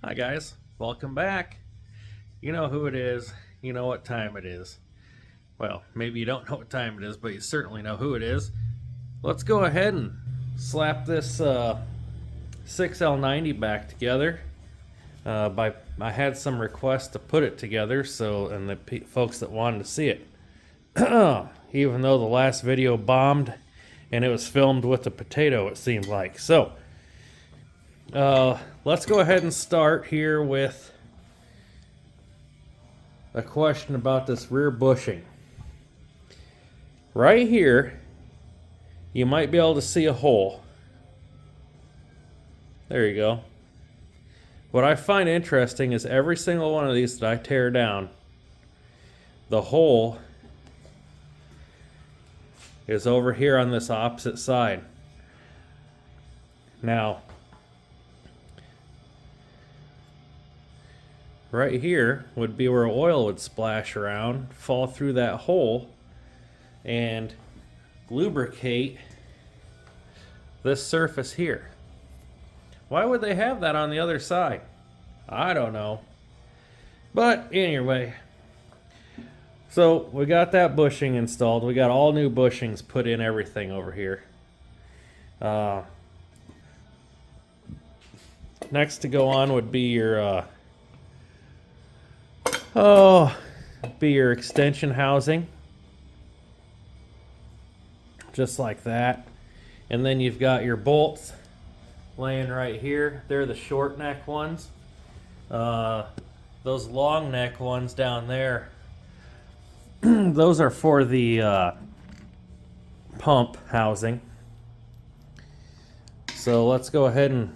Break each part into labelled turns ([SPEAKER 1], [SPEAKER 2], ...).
[SPEAKER 1] Hi guys, welcome back. You know who it is, you know what time it is. Well, maybe you don't know what time it is, but you certainly know who it is. Let's go ahead and slap this 6L90 back together. I had some requests to put it together, and the folks that wanted to see it. Even though the last video bombed and it was filmed with a potato, it seemed like. So, let's go ahead and start here with a question about this rear bushing. Right here, you might be able to see a hole. There you go. What I find interesting is every single one of these that I tear down, the hole is over here on this opposite side. Now, right here would be where oil would splash around, fall through that hole, and lubricate this surface here. Why would they have that on the other side? I don't know. But anyway, so we got that bushing installed. We got all new bushings put in, everything over here. Next to go on would be your your extension housing, just like that. And then you've got your bolts laying right here. They're the short neck ones. Those long neck ones down there, those are for the pump housing. So let's go ahead and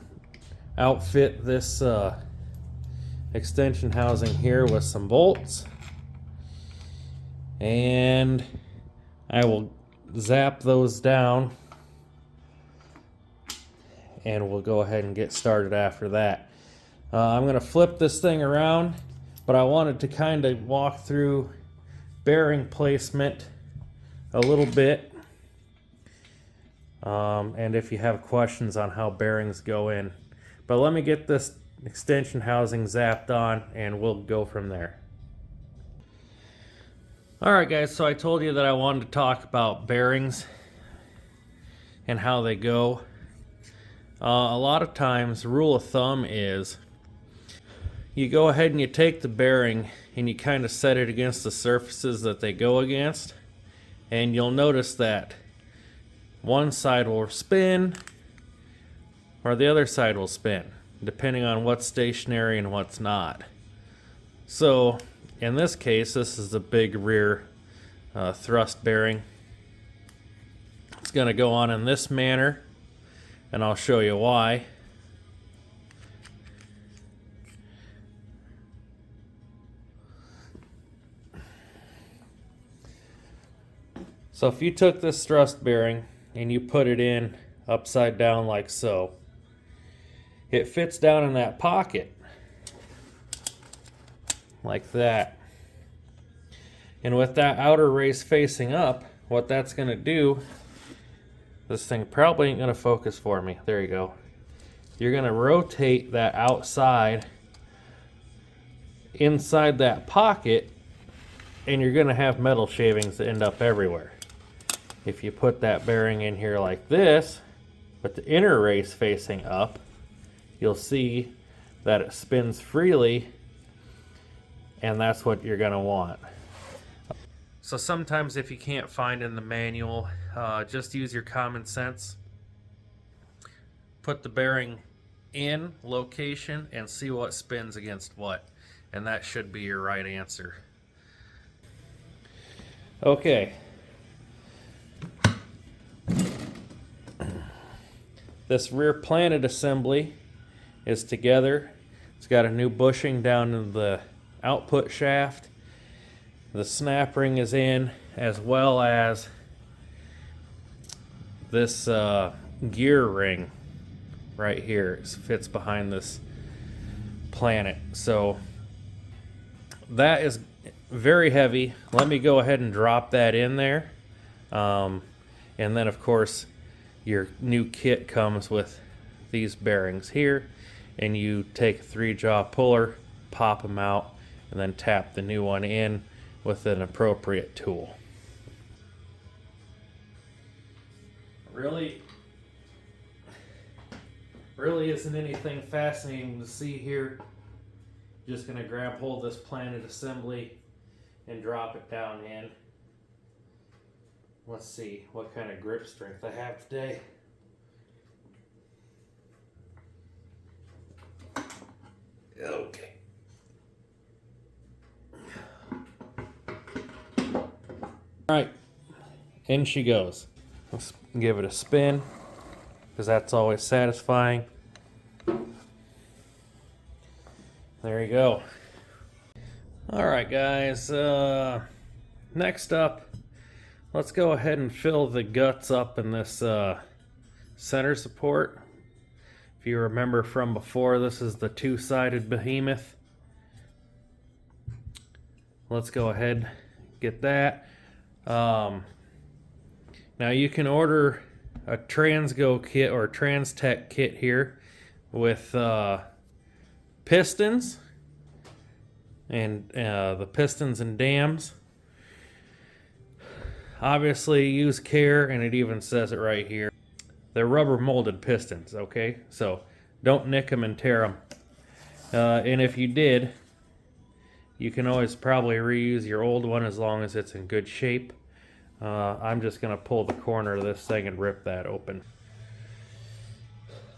[SPEAKER 1] outfit this extension housing here with some bolts, and I will zap those down and we'll go ahead and get started after that. I'm going to flip this thing around, but I wanted to kind of walk through bearing placement a little bit, and if you have questions on how bearings go in. But let me get this extension housing zapped on and we'll go from there. Alright guys, so I told you that I wanted to talk about bearings and how they go. A lot of times, rule of thumb is you go ahead and you take the bearing and you kind of set it against the surfaces that they go against, and you'll notice that one side will spin or the other side will spin, depending on what's stationary and what's not. So in this case, this is the big rear thrust bearing. It's going to go on in this manner, and I'll show you why. So if you took this thrust bearing and you put it in upside down like so, it fits down in that pocket like that. And with that outer race facing up, what that's going to do, this thing probably ain't going to focus for me. There you go. You're going to rotate that outside inside that pocket, and you're going to have metal shavings that end up everywhere. If you put that bearing in here like this, with the inner race facing up, you'll see that it spins freely, and that's what you're going to want. So sometimes if you can't find in the manual, just use your common sense. Put the bearing in location and see what spins against what, and that should be your right answer. Okay. This rear planet assembly is together. It's got a new bushing down in the output shaft. The snap ring is in, as well as this gear ring right here. It fits behind this planet. So that is very heavy. Let me go ahead and drop that in there. And then of course your new kit comes with these bearings here, and you take a 3-jaw puller, pop them out, and then tap the new one in with an appropriate tool. Really isn't anything fascinating to see here. Just gonna grab hold of this planted assembly and drop it down in. Let's see what kind of grip strength I have today. Okay. Alright, in she goes. Let's give it a spin, because that's always satisfying. There you go. Alright guys, next up, let's go ahead and fill the guts up in this center support. If you remember from before, this is the 2-sided behemoth. Let's go ahead and get that. Now you can order a Transgo kit or Transtech kit here with pistons and the pistons and dams. Obviously use care, and it even says it right here. They're rubber molded pistons, okay? So don't nick them and tear them. And if you did, you can always probably reuse your old one as long as it's in good shape. I'm just going to pull the corner of this thing and rip that open.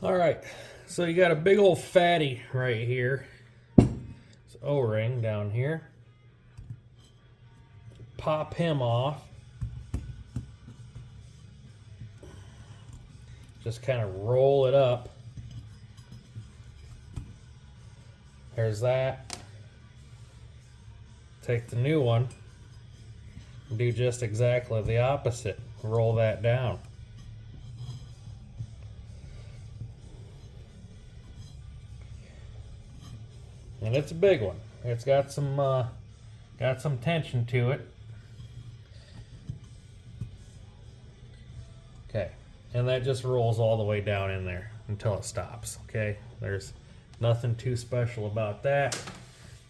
[SPEAKER 1] Alright, so you got a big old fatty right here. It's O-ring down here. Pop him off. Just kind of roll it up. There's that. Take the new one. Do just exactly the opposite. Roll that down. And it's a big one. It's got some tension to it. Okay, and that just rolls all the way down in there until it stops. Okay, there's nothing too special about that.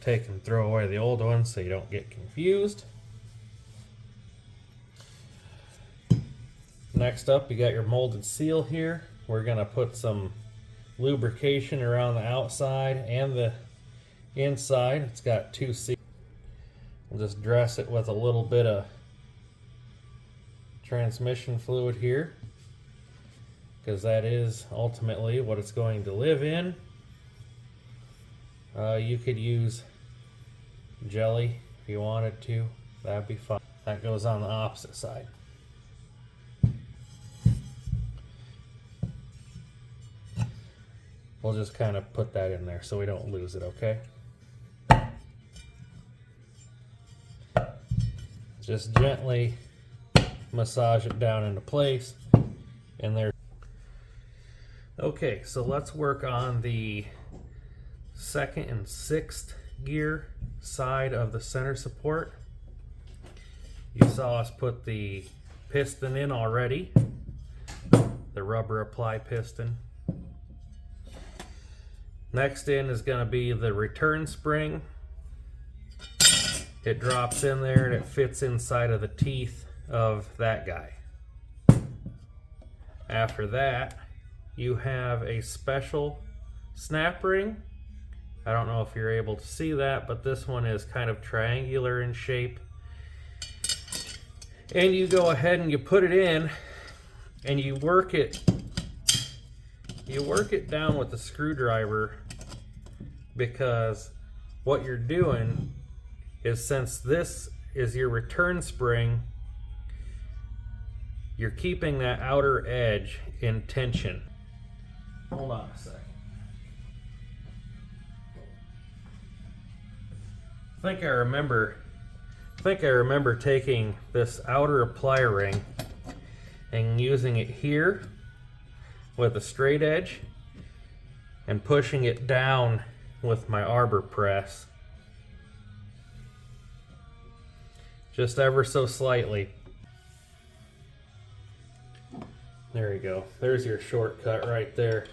[SPEAKER 1] Take and throw away the old one so you don't get confused. Next up, you got your molded seal here. We're gonna put some lubrication around the outside and the inside. It's got 2 seals. We'll just dress it with a little bit of transmission fluid here, because that is ultimately what it's going to live in. You could use jelly if you wanted to. That'd be fine. That goes on the opposite side. We'll just kind of put that in there so we don't lose it, okay? Just gently massage it down into place, and there. Okay, so let's work on the 2nd and 6th gear side of the center support. You saw us put the piston in already, the rubber apply piston. Next in is going to be the return spring. It drops in there and it fits inside of the teeth of that guy. After that, you have a special snap ring. I don't know if you're able to see that, but this one is kind of triangular in shape. And you go ahead and you put it in and you work it down with the screwdriver, because what you're doing is, since this is your return spring, you're keeping that outer edge in tension. Hold on a second. I think I remember taking this outer apply ring and using it here with a straight edge and pushing it down with my arbor press. Just ever so slightly. There you go. There's your shortcut right there.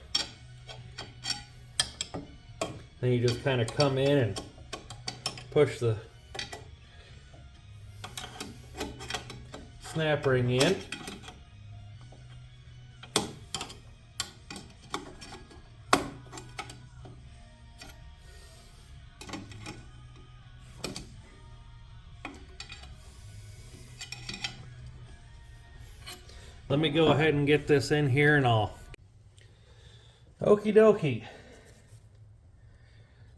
[SPEAKER 1] Then you just kind of come in and push the snap ring in. Let me go ahead and get this in here and I'll... Okie dokie.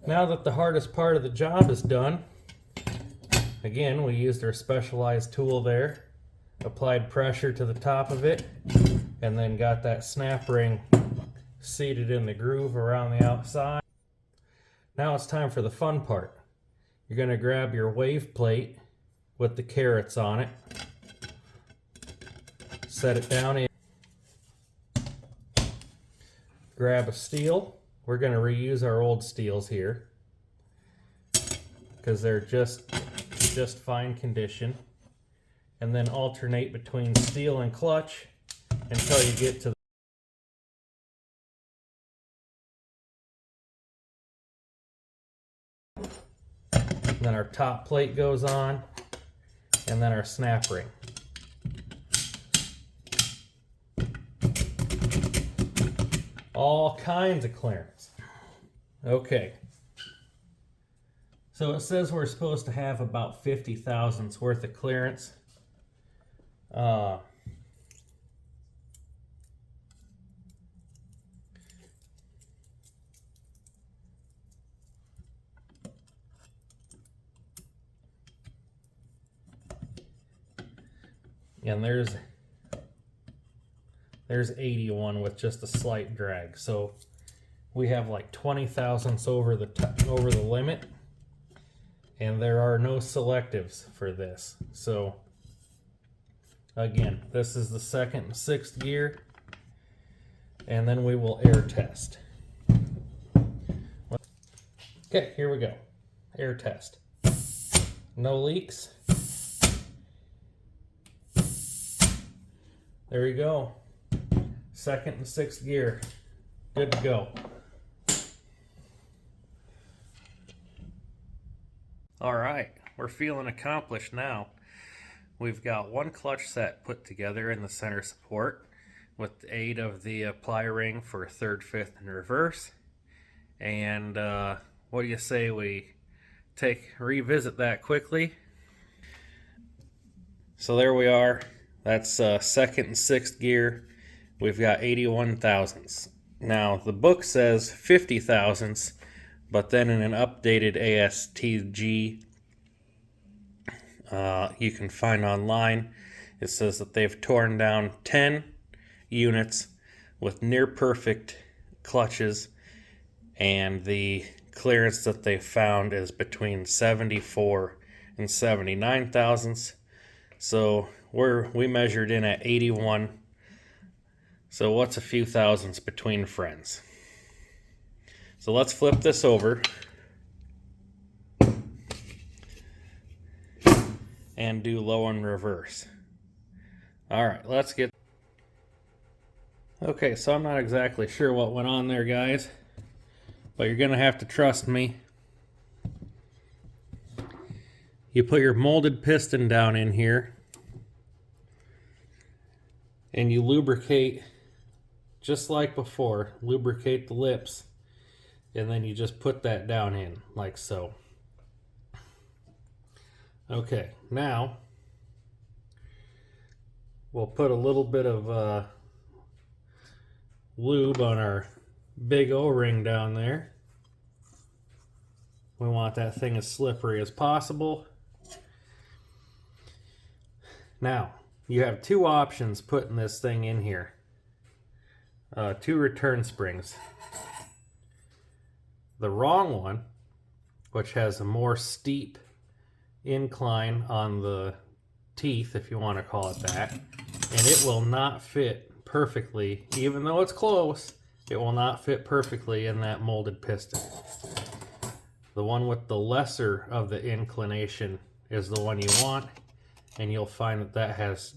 [SPEAKER 1] Now that the hardest part of the job is done, again, we used our specialized tool there, applied pressure to the top of it, and then got that snap ring seated in the groove around the outside. Now it's time for the fun part. You're going to grab your wave plate with the carrots on it, set it down in, grab a steel. We're going to reuse our old steels here because they're just fine condition, and then alternate between steel and clutch until you get to then our top plate goes on, and then our snap ring. All kinds of clearance. Okay. So it says we're supposed to have about 50 thousandths worth of clearance. And there's 81 with just a slight drag. So we have like 20 thousandths over the limit, and there are no selectives for this. So again, this is the second and sixth gear, and then we will air test. Okay, here we go. Air test. No leaks. There you go. Second and sixth gear. Good to go. All right, we're feeling accomplished now. We've got one clutch set put together in the center support with the aid of the ply ring for third, fifth, and reverse. And what do you say we revisit that quickly? So there we are. That's second and sixth gear. We've got 81 thousandths. Now the book says 50 thousandths, but then in an updated ASTG you can find online, it says that they've torn down 10 units with near perfect clutches, and the clearance that they found is between 74 and 79 thousandths. So we measured in at 81. So what's a few thousandths between friends? So let's flip this over and do low and reverse. All right, let's get... Okay, so I'm not exactly sure what went on there, guys, but you're gonna have to trust me. You put your molded piston down in here and you lubricate just like before. Lubricate the lips, and then you just put that down in like so. Okay, now we'll put a little bit of lube on our big O-ring down there. We want that thing as slippery as possible. Now, you have two options putting this thing in here. Two return springs. The wrong one, which has a more steep incline on the teeth, if you want to call it that, and it will not fit perfectly, even though it's close, it will not fit perfectly in that molded piston. The one with the lesser of the inclination is the one you want, and you'll find that that has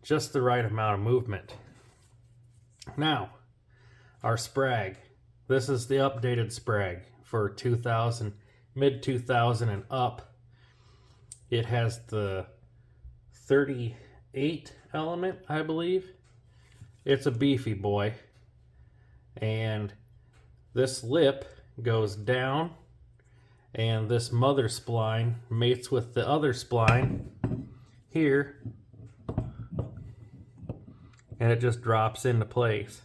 [SPEAKER 1] just the right amount of movement. Now, our sprag. This is the updated sprag for 2000, mid 2000 and up. It has the 38 element, I believe. It's a beefy boy. And this lip goes down, and this mother spline mates with the other spline here, and it just drops into place.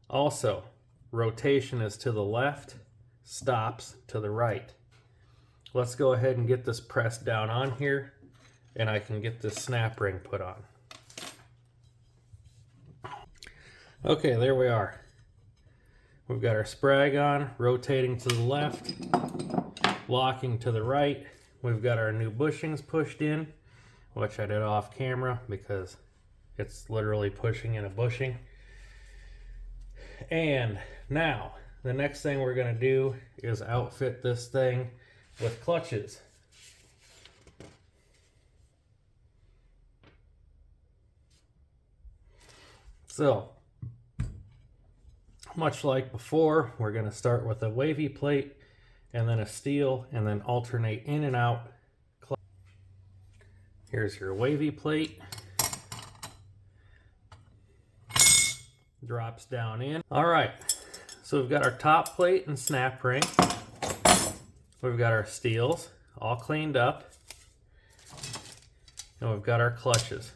[SPEAKER 1] Also, rotation is to the left, stops to the right. Let's go ahead and get this pressed down on here, and I can get this snap ring put on. Okay, there we are. We've got our sprag on, rotating to the left, locking to the right. We've got our new bushings pushed in, which I did off camera because it's literally pushing in a bushing. And now, the next thing we're going to do is outfit this thing with clutches. So, much like before, we're going to start with a wavy plate and then a steel and then alternate in and out. Here's your wavy plate. Drops down in. All right, so we've got our top plate and snap ring. We've got our steels all cleaned up. And we've got our clutches.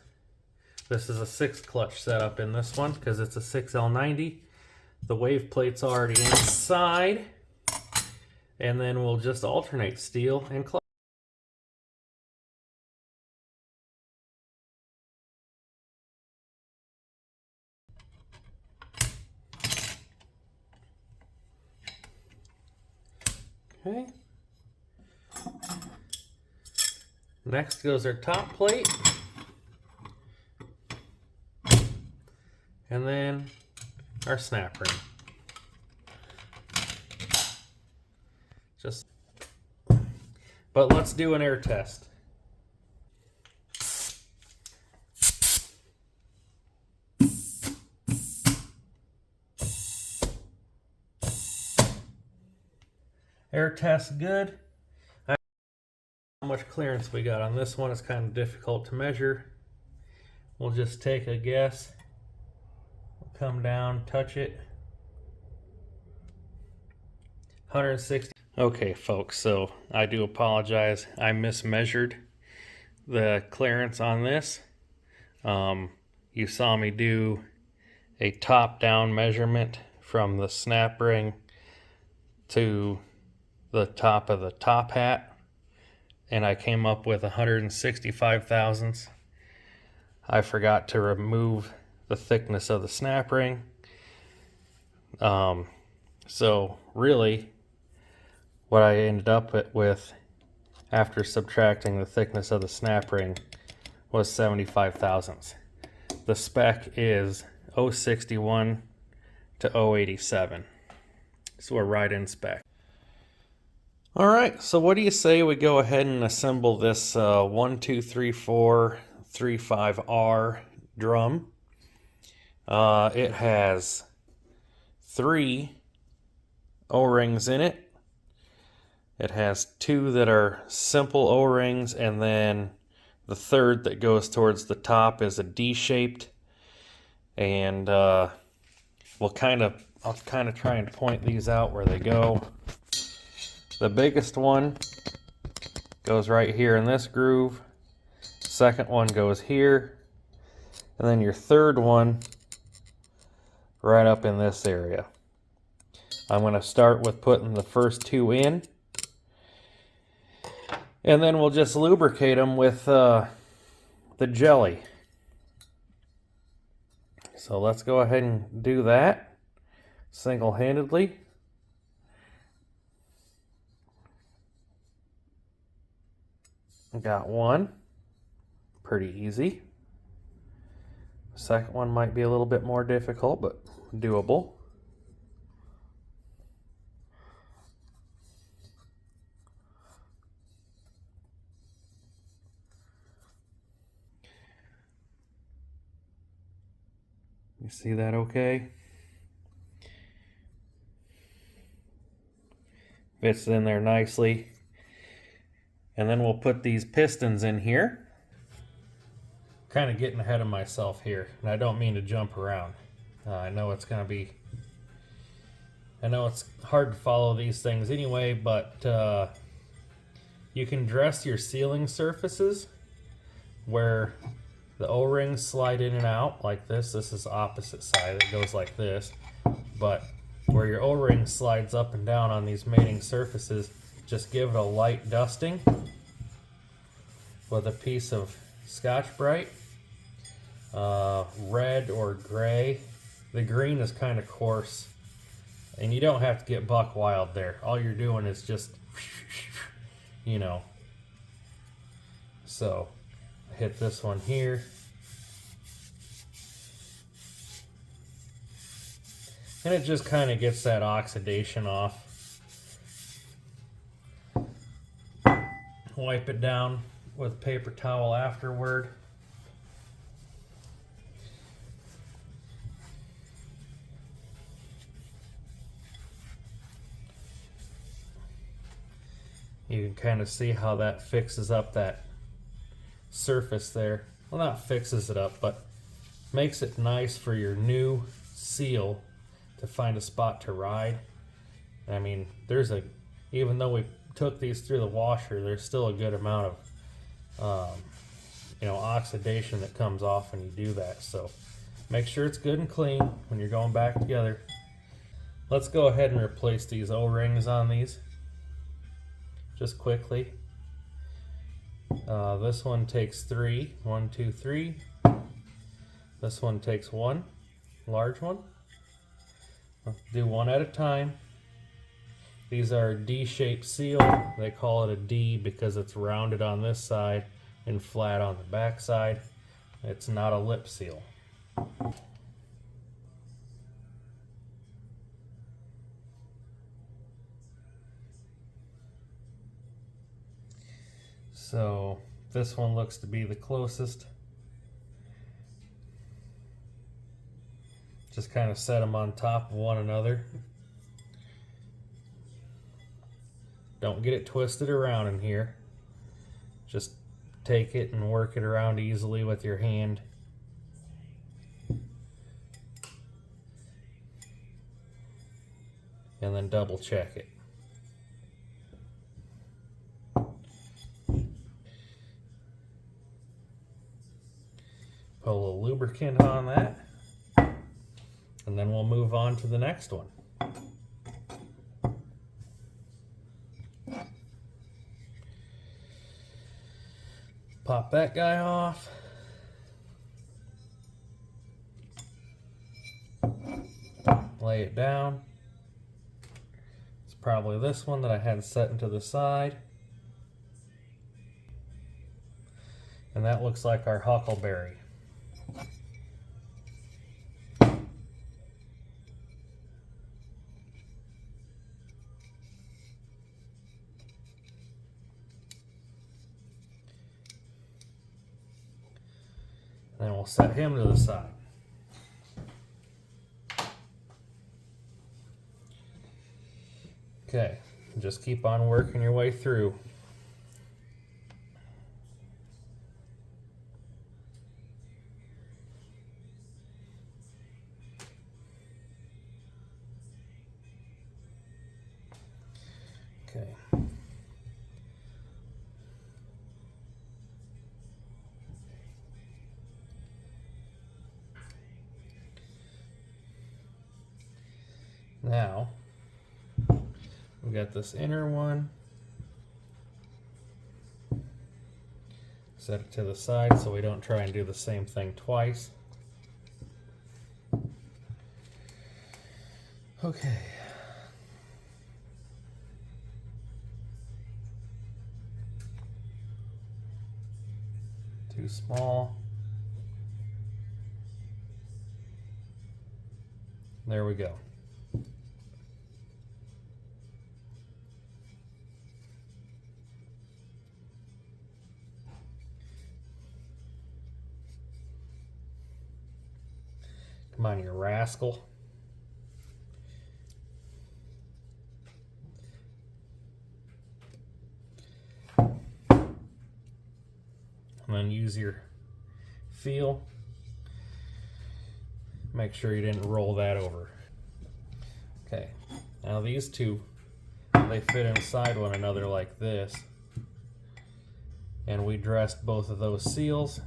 [SPEAKER 1] This is a 6 clutch setup in this one because it's a 6L90. The wave plate's already inside. And then we'll just alternate steel and clutch. Okay. Next goes our top plate. And then our snap ring. But let's do an air test. Air test good. How much clearance we got on this one is kind of difficult to measure. We'll just take a guess. We'll come down, touch it. 160. Okay, folks, so I do apologize. I mismeasured the clearance on this. You saw me do a top-down measurement from the snap ring to the top of the top hat, and I came up with 165 thousandths. I forgot to remove the thickness of the snap ring. So really, what I ended up with after subtracting the thickness of the snap ring was 75 thousandths. The spec is 061 to 087. So we're right in spec. All right, so what do you say we go ahead and assemble this 123435R drum? It has 3 O-rings in it. It has 2 that are simple O-rings, and then the third that goes towards the top is a D-shaped. And I'll kind of try and point these out where they go. The biggest one goes right here in this groove. Second one goes here. And then your third one right up in this area. I'm going to start with putting the first 2 in. And then we'll just lubricate them with the jelly. So let's go ahead and do that single-handedly. Got one. Pretty easy. Second one might be a little bit more difficult, but doable. You see that okay? Fits in there nicely. And then we'll put these pistons in here. Kind of getting ahead of myself here, and I don't mean to jump around. I know it's going to be... I know it's hard to follow these things anyway, but you can dress your sealing surfaces where the O-rings slide in and out like this. This is the opposite side. It goes like this. But where your O-ring slides up and down on these mating surfaces, just give it a light dusting with a piece of Scotch-Brite, red or gray. The green is kind of coarse, and you don't have to get buck wild there. All you're doing is just, you know. So I hit this one here. And it just kind of gets that oxidation off. Wipe it down with a paper towel afterward. You can kind of see how that fixes up that surface there. Well, not fixes it up, but makes it nice for your new seal to find a spot to ride. I mean, even though we took these through the washer, there's still a good amount of oxidation that comes off when you do that. So make sure it's good and clean when you're going back together. Let's go ahead and replace these O-rings on these just quickly. This one takes 3. 1, 2, 3. This one takes 1, large one. Let's do one at a time. These are a D-shaped seal. They call it a D because it's rounded on this side and flat on the back side. It's not a lip seal. So this one looks to be the closest. Just kind of set them on top of one another. Don't get it twisted around in here. Just take it and work it around easily with your hand. And then double check it. Put a little lubricant on that. And then we'll move on to the next one. Pop that guy off. Lay it down. It's probably this one that I had set into the side. And that looks like our huckleberry. Then we'll set him to the side. Okay, just keep on working your way through. Okay. Now, we got this inner one. Set it to the side so we don't try and do the same thing twice. Okay. Too small. There we go. Come on, you rascal. and then use your feel. Make sure you didn't roll that over. Okay, now these two, they fit inside one another like this. And we dressed both of those seals,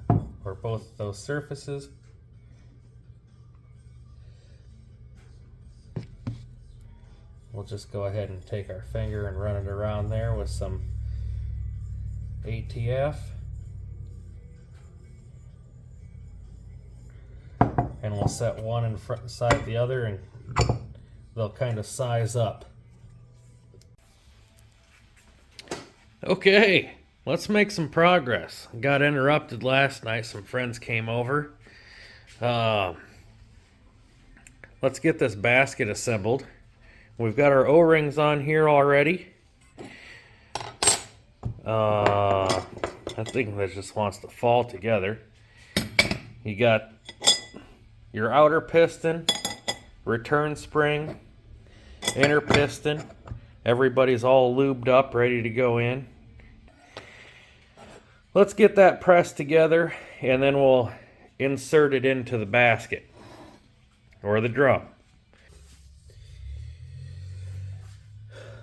[SPEAKER 1] or both of those surfaces. We'll just go ahead and take our finger and run it around there with some ATF. And we'll set one in front beside the other, and they'll kind of size up. Okay, let's make some progress. Got interrupted last night. Some friends came over. Let's get this basket assembled. We've got our O-rings on here already. I think that just wants to fall together. You got your outer piston, return spring, inner piston. Everybody's all lubed up, ready to go in. Let's get that pressed together, and then we'll insert it into the basket or the drum.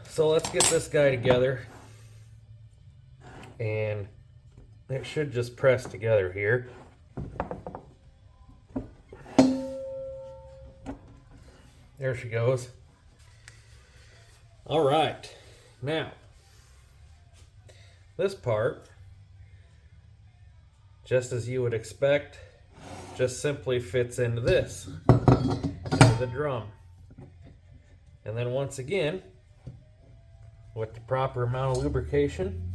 [SPEAKER 1] So let's get this guy together, and it should just press together here. There she goes. All right, now this part, just as you would expect, just simply fits into this, into the drum. And then once again, with the proper amount of lubrication,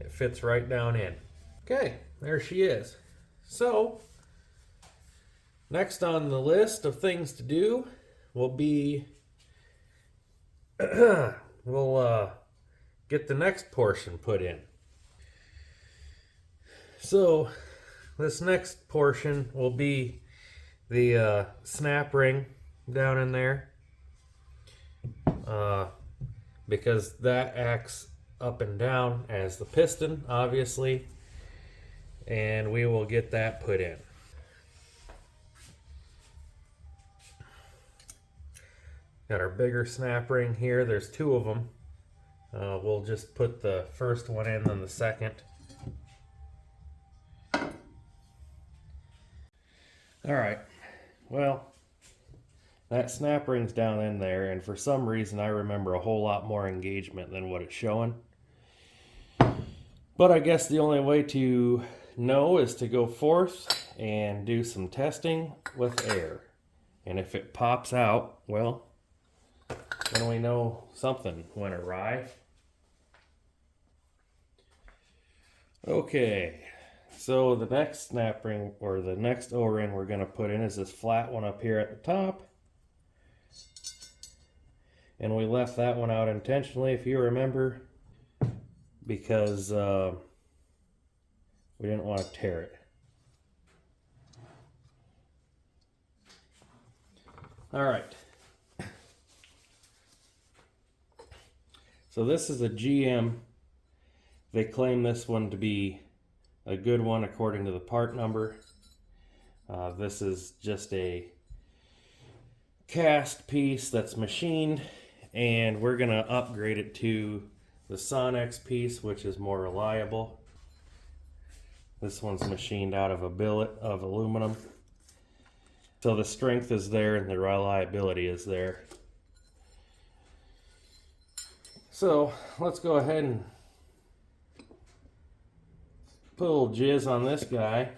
[SPEAKER 1] it fits right down in. Okay, there she is. So, next on the list of things to do will be, we'll get the next portion put in. So, this next portion will be the snap ring down in there. Because that acts up and down as the piston, obviously, and we will get that put in. Got our bigger snap ring here. There's two of them. We'll just put the first one in, then the second. All right, well, that snap ring's down in there, and for some reason I remember a whole lot more engagement than what it's showing. But I guess the only way to know is to go forth and do some testing with air. And if it pops out, well, then we know something went awry. Okay, so the next snap ring, or the next O-ring we're going to put in, is this flat one up here at the top. And we left that one out intentionally, if you remember, because we didn't want to tear it. All right. So this is a GM. They claim this one to be a good one according to the part number. This is just a cast piece that's machined, and we're going to upgrade it to the Sonnax piece, which is more reliable. This one's machined out of a billet of aluminum. So the strength is there and the reliability is there. So let's go ahead and put a little jizz on this guy.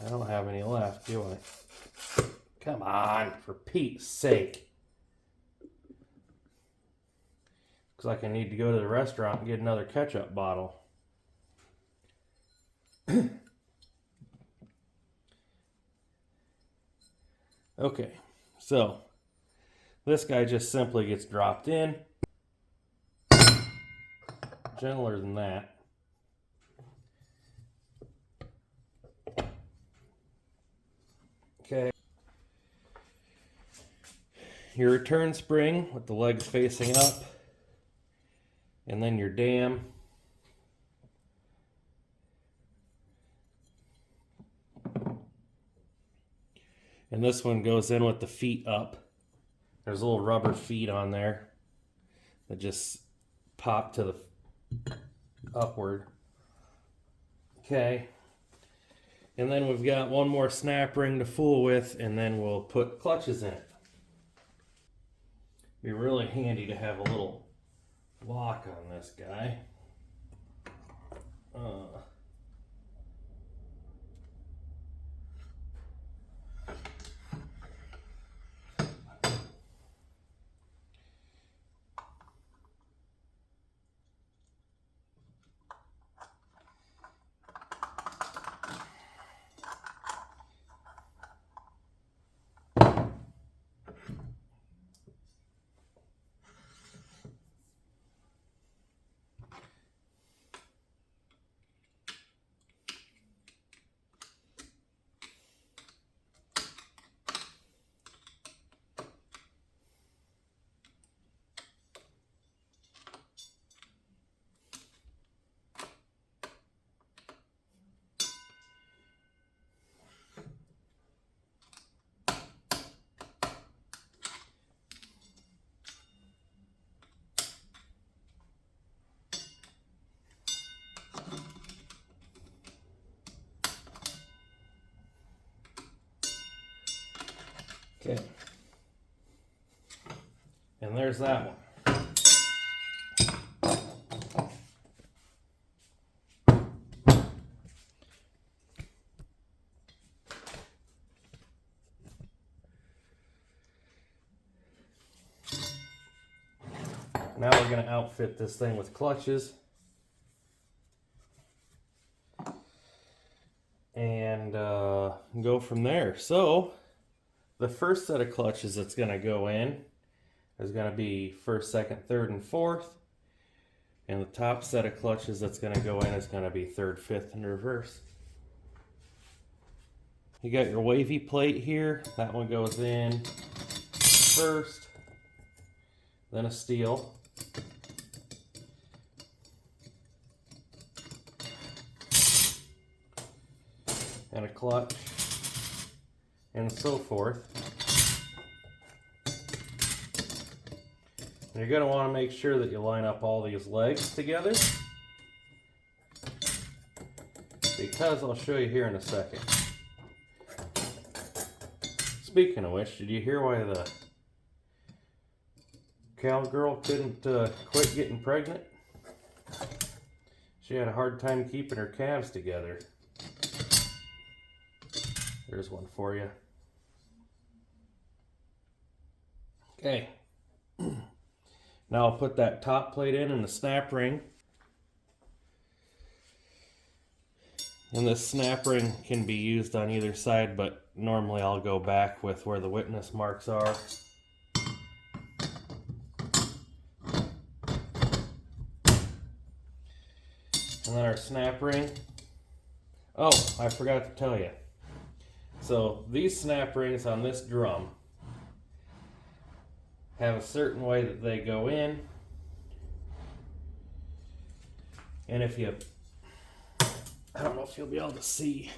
[SPEAKER 1] I don't have any left, do I? Come on, for Pete's sake. Looks like I need to go to the restaurant and get another ketchup bottle. Okay, so this guy just simply gets dropped in. Gentler than that. Okay. Your return spring with the legs facing up and then your dam. And this one goes in with the feet up. There's little rubber feet on there that just pop to the upward. Okay. And then we've got one more snap ring to fool with, and then we'll put clutches in it. Be really handy to have a little lock on this guy. Okay. And there's that one. Now we're going to outfit this thing with clutches. And go from there. So, the first set of clutches that's going to go in is going to be first, second, third, and fourth. And the top set of clutches that's going to go in is going to be third, fifth, and reverse. You got your wavy plate here. That one goes in first, then a steel. And a clutch, and so forth. And you're going to want to make sure that you line up all these legs together, because I'll show you here in a second. Speaking of which, did you hear why the cowgirl couldn't quit getting pregnant? She had a hard time keeping her calves together. There's one for you. Okay. Now I'll put that top plate in and the snap ring. And this snap ring can be used on either side, but normally I'll go back with where the witness marks are. And then our snap ring. Oh, I forgot to tell you. So these snap rings on this drum have a certain way that they go in. And if you, I don't know if you'll be able to see,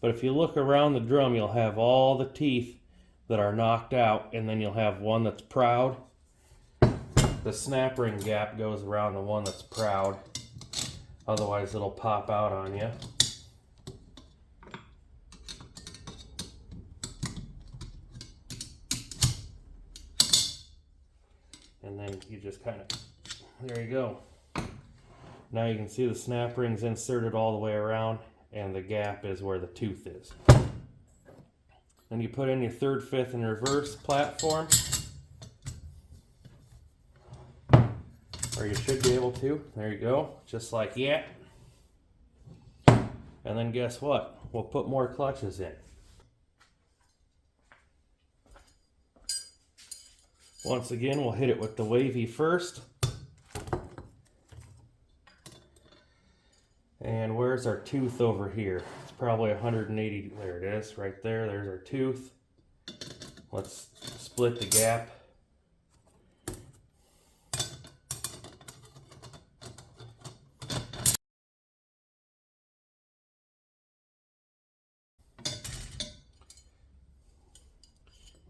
[SPEAKER 1] but if you look around the drum, you'll have all the teeth that are knocked out, and then you'll have one that's proud. The snap ring gap goes around the one that's proud. Otherwise it'll pop out on you. And then you just kind of, there you go. Now you can see the snap ring's inserted all the way around, and the gap is where the tooth is. Then you put in your third, fifth, and reverse platform. Or you should be able to. There you go. Just like that. And then guess what? We'll put more clutches in. Once again, we'll hit it with the wavy first. And where's our tooth over here? It's probably 180, there it is, right there, there's our tooth. Let's split the gap.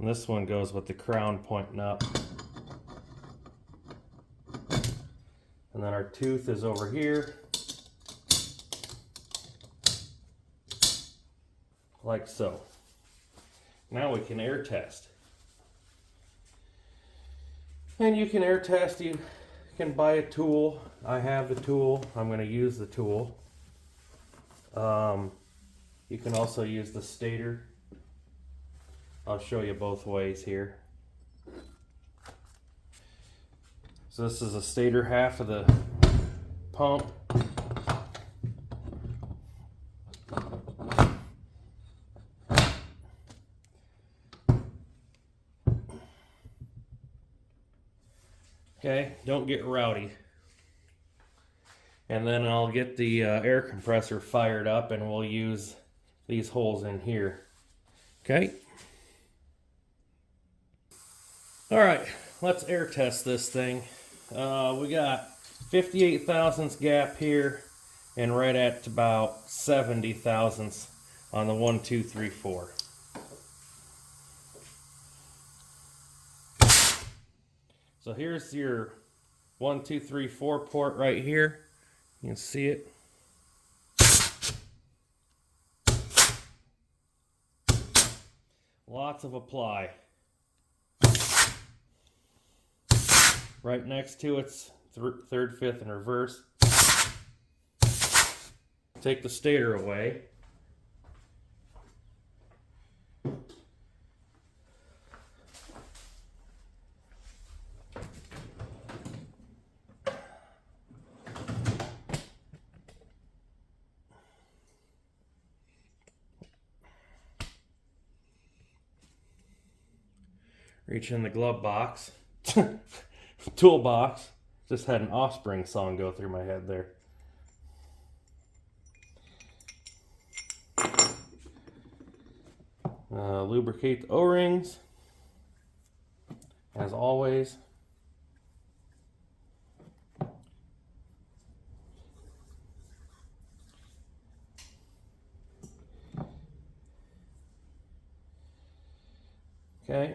[SPEAKER 1] And this one goes with the crown pointing up. And then our tooth is over here, like so. Now we can air test. And you can air test, you can buy a tool. I have the tool, I'm going to use the tool. You can also use the stator. I'll show you both ways here. So this is a stator half of the pump. Okay, don't get rowdy. And then I'll get the air compressor fired up and we'll use these holes in here. Okay. All right, let's air test this thing. We got 58 thousandths gap here and right at about 70 thousandths on the 1, 2, 3, 4. So here's your 1, 2, 3, 4 port right here. You can see it. Lots of apply. Right next to it's third, fifth, and reverse. Take the stator away. Reach in the glove box. Toolbox. Just had an Offspring song go through my head there. Lubricate the O-rings, as always. Okay,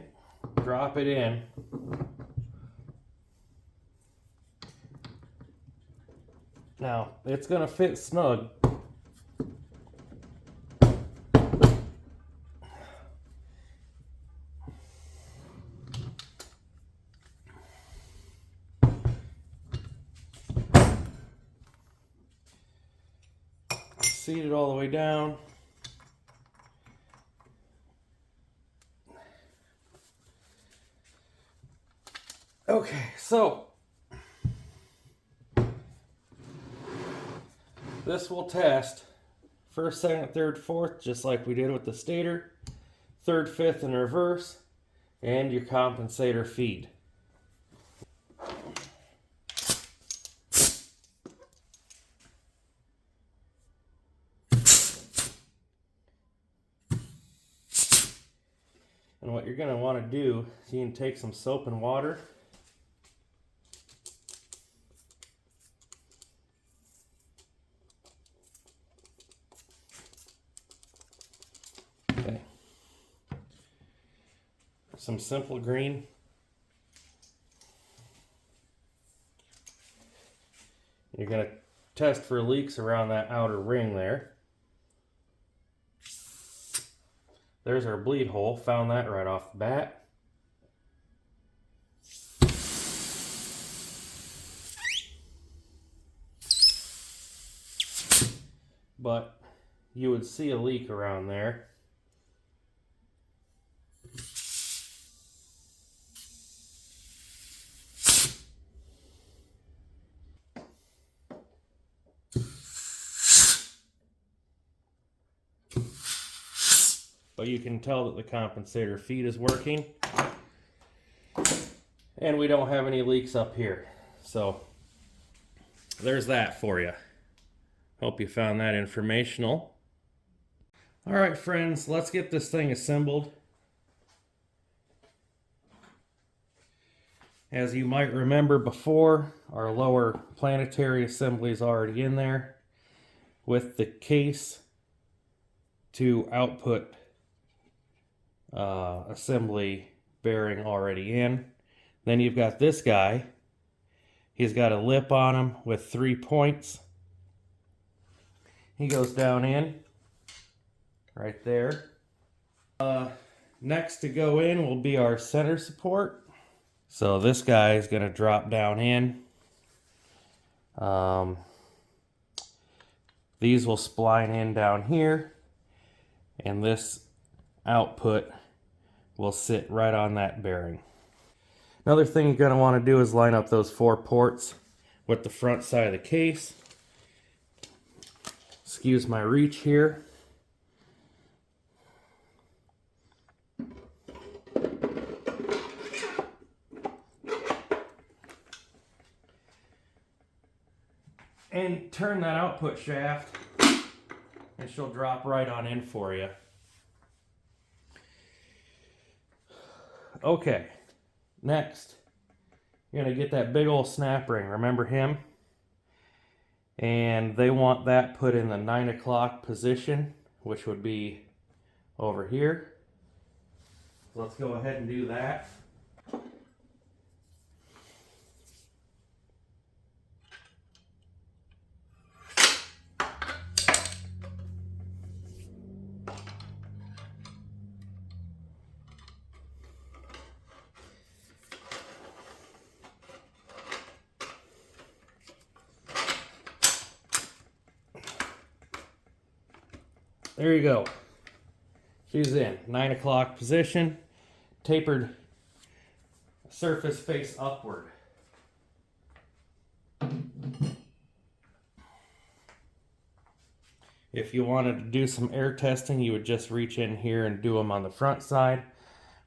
[SPEAKER 1] drop it in. Now, it's going to fit snug. Seat it all the way down. Okay, so this will test first, second, third, fourth, just like we did with the stator, third, fifth, and reverse, and your compensator feed. And what you're going to want to do is you can take some soap and water. Okay. Some simple green. You're going to test for leaks around that outer ring there. There's our bleed hole. Found that right off the bat. But you would see a leak around there. But you can tell that the compensator feed is working. And we don't have any leaks up here. So there's that for you. Hope you found that informational. All right, friends, let's get this thing assembled. As you might remember before, our lower planetary assembly is already in there with the case to output assembly bearing already in. Then you've got this guy. He's got a lip on him with 3 points. He goes down in right there. Next to go in will be our center support. So this guy is going to drop down in. These will spline in down here, and this output will sit right on that bearing. Another thing you're going to want to do is line up those 4 ports with the front side of the case. Excuse my reach here. And turn that output shaft, and she'll drop right on in for you. Okay, next, you're going to get that big old snap ring. Remember him? And they want that put in the 9 o'clock position, which would be over here. So let's go ahead and do that. There you go. She's in 9 o'clock position, tapered surface face upward. If you wanted to do some air testing, you would just reach in here and do them on the front side.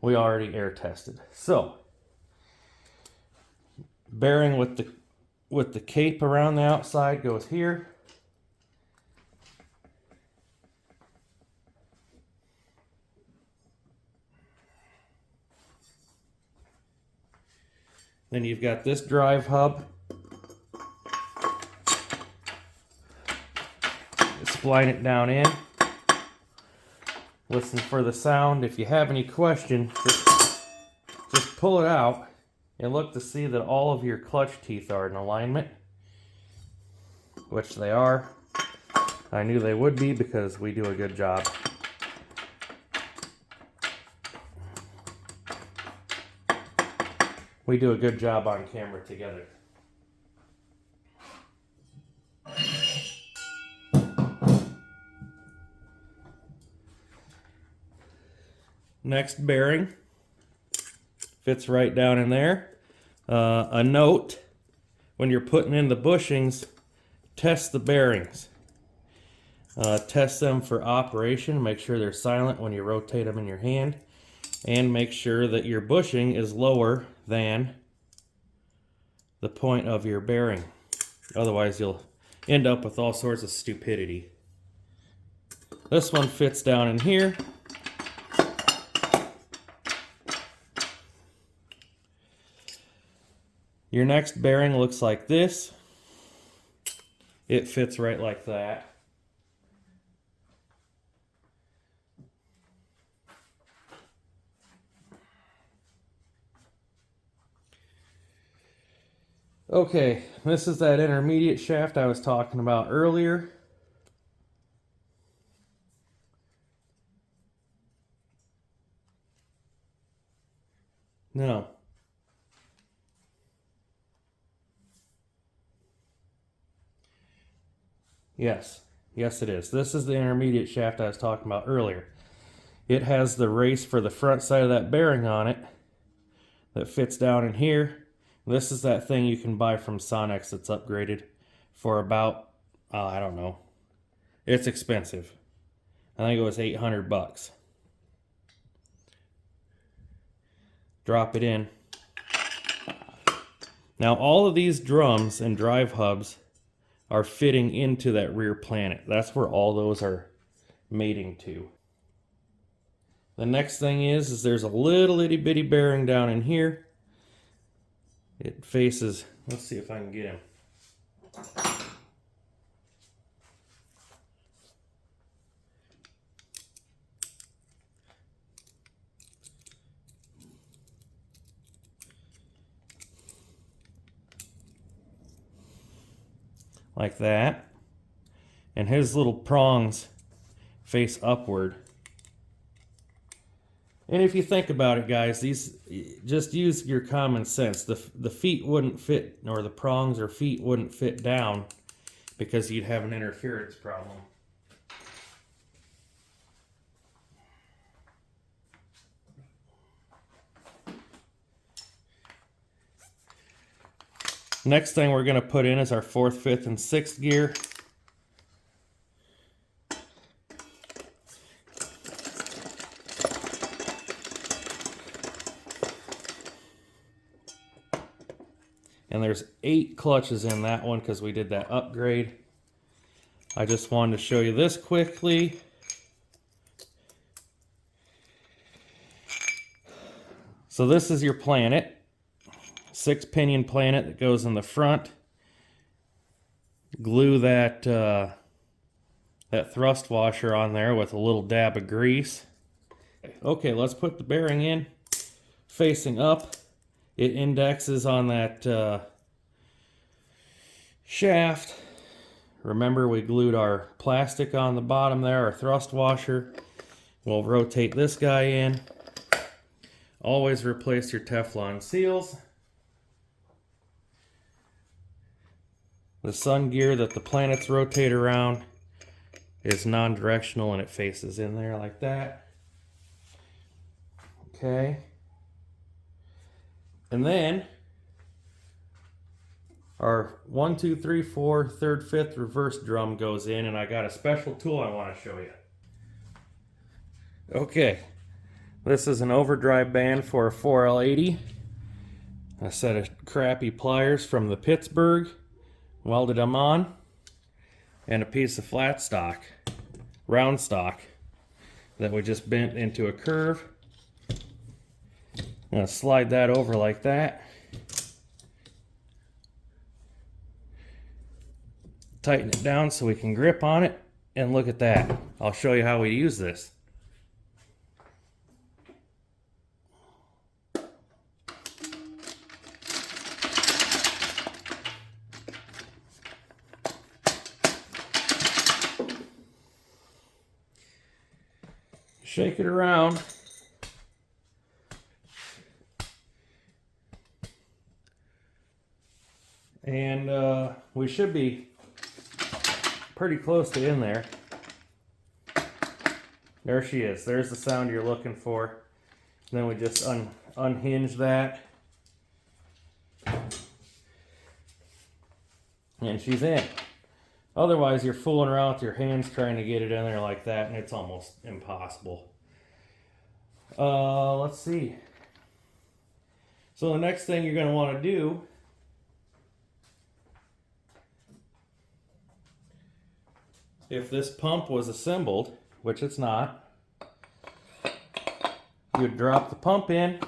[SPEAKER 1] We already air tested. So, bearing with the cape around the outside goes here. Then you've got this drive hub. Spline it down in. Listen for the sound. If you have any question, just pull it out and look to see that all of your clutch teeth are in alignment, which they are. I knew they would be because we do a good job. We do a good job on camera together. Next bearing fits right down in there. A note, when you're putting in the bushings, test the bearings. Test them for operation. Make sure they're silent when you rotate them in your hand. And make sure that your bushing is lower than the point of your bearing. Otherwise, you'll end up with all sorts of stupidity. This one fits down in here. Your next bearing looks like this. It fits right like that. Okay, this is that intermediate shaft I was talking about earlier. No. Yes. Yes, it is. This is the intermediate shaft I was talking about earlier. It has the race for the front side of that bearing on it that fits down in here. This is that thing you can buy from Sonnax that's upgraded for about, I don't know. It's expensive. I think it was $800. Drop it in. Now all of these drums and drive hubs are fitting into that rear planet. That's where all those are mating to. The next thing is there's a little itty bitty bearing down in here. It faces, let's see if I can get him. like that. And his little prongs face upward. And if you think about it, guys, these, just use your common sense. The feet wouldn't fit, or the prongs or feet wouldn't fit down because you'd have an interference problem. Next thing we're going to put in is our 4th, 5th, and 6th gear. And there's 8 clutches in that one because we did that upgrade. I just wanted to show you this quickly. So this is your planet. 6-pinion planet that goes in the front. Glue that that thrust washer on there with a little dab of grease. Okay, let's put the bearing in. Facing up, it indexes on that shaft. Remember, we glued our plastic on the bottom there, our thrust washer. We'll rotate this guy in. Always replace your Teflon seals. The sun gear that the planets rotate around is non-directional and it faces in there like that. Okay. And then our 1, 2, 3, 4, 3rd, 5th reverse drum goes in, and I got a special tool I want to show you. Okay. This is an overdrive band for a 4L80. A set of crappy pliers from the Pittsburgh. Welded them on. And a piece of flat stock, round stock, that we just bent into a curve. I'm going to slide that over like that. Tighten it down so we can grip on it. And look at that. I'll show you how we use this. Shake it around. And we should be pretty close to in there. There she is. There's the sound you're looking for. And then we just unhinge that. And she's in. Otherwise, you're fooling around with your hands trying to get it in there like that, and it's almost impossible. Let's see. So the next thing you're going to want to do if this pump was assembled, which it's not, you'd drop the pump in,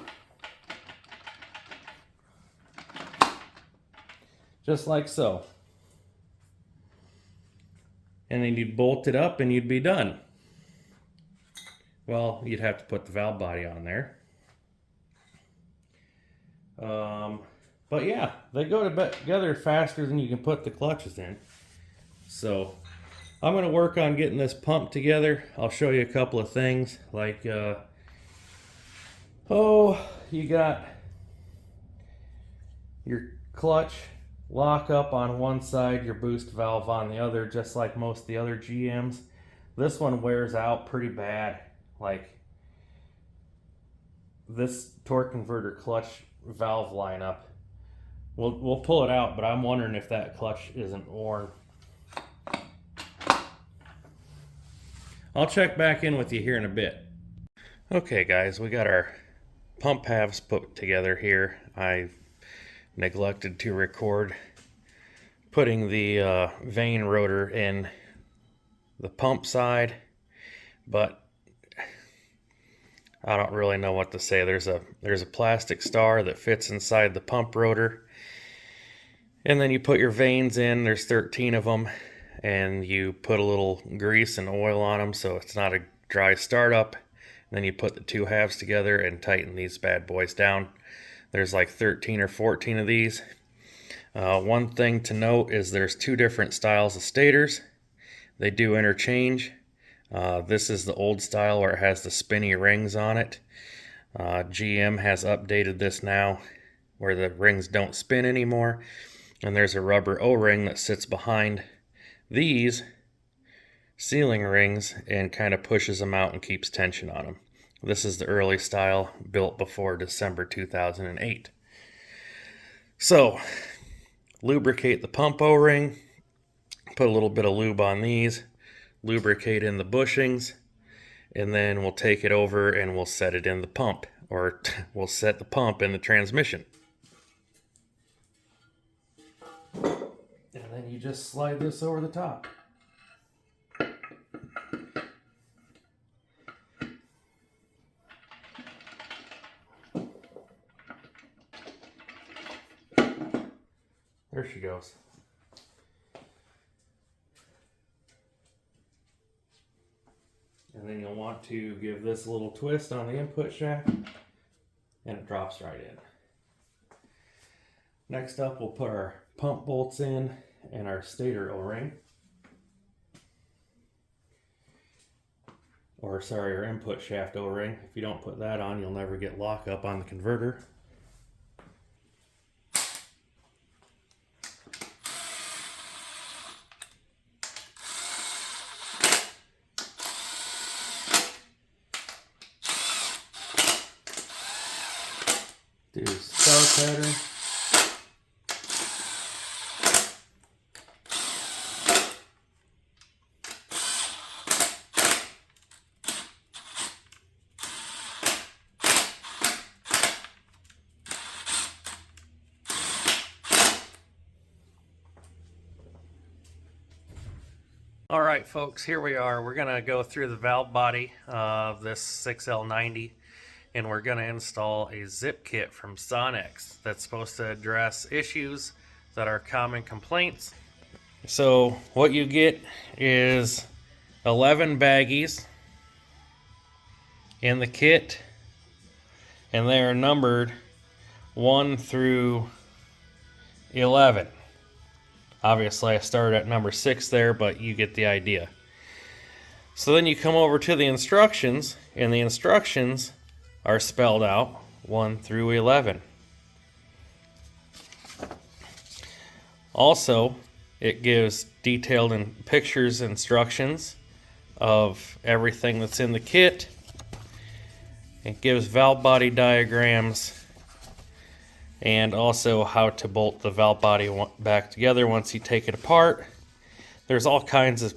[SPEAKER 1] just like so. And then you'd bolt it up and you'd be done. Well, you'd have to put the valve body on there. But yeah, they go together faster than you can put the clutches in. So I'm going to work on getting this pump together. I'll show you a couple of things, like you got your clutch lock up on one side, your boost valve on the other, just like most of the other GMs. This one wears out pretty bad. Like this torque converter clutch valve lineup, we'll pull it out, but I'm wondering if that clutch isn't worn. I'll check back in with you here in a bit. Okay guys, we got our pump halves put together here. I neglected to record putting the vane rotor in the pump side, but I don't really know what to say. There's a plastic star that fits inside the pump rotor, and then you put your vanes in. There's 13 of them, and you put a little grease and oil on them so it's not a dry startup. And then you put the two halves together and tighten these bad boys down. There's like 13 or 14 of these. One thing to note is there's two different styles of stators. They do interchange. This is the old style where it has the spinny rings on it. GM has updated this now where the rings don't spin anymore, and there's a rubber O-ring that sits behind these sealing rings and kind of pushes them out and keeps tension on them. This is the early style, built before December 2008. So, lubricate the pump O-ring, put a little bit of lube on these, lubricate in the bushings, and then we'll take it over and we'll set it in the pump, or we'll set the pump in the transmission. And then you just slide this over the top. There she goes. And then you'll want to give this a little twist on the input shaft, and it drops right in. Next up, we'll put our pump bolts in and our stator O-ring. Or sorry, our input shaft O-ring. If you don't put that on, you'll never get lockup on the converter. Do star pattern. All right, folks, here we are. We're going to go through the valve body of this 6L90, and we're going to install a Zipkit from Sonnax that's supposed to address issues that are common complaints. So what you get is 11 baggies in the kit, and they are numbered 1 through 11. Obviously, I started at number 6 there, but you get the idea. So then you come over to the instructions, and the instructions are spelled out 1 through 11. Also, it gives detailed and pictures instructions of everything that's in the kit. It gives valve body diagrams, and also how to bolt the valve body back together once you take it apart. There's all kinds of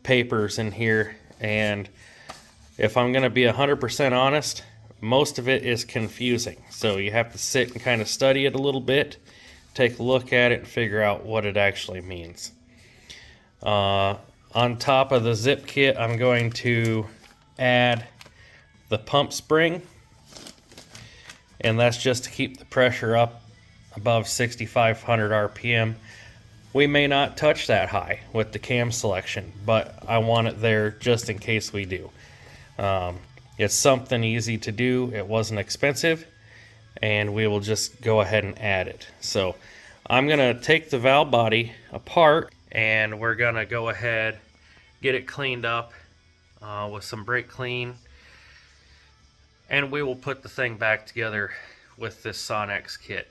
[SPEAKER 1] papers in here, and if I'm going to be 100% honest, most of it is confusing. So you have to sit and kind of study it a little bit, take a look at it, and figure out what it actually means. On top of the zip kit, I'm going to add the pump spring, and that's just to keep the pressure up above 6,500 RPM. We may not touch that high with the cam selection, but I want it there just in case we do. It's something easy to do. It wasn't expensive, and we will just go ahead and add it. So I'm going to take the valve body apart, and we're going to go ahead, get it cleaned up with some brake clean, and we will put the thing back together with this Sonnax kit.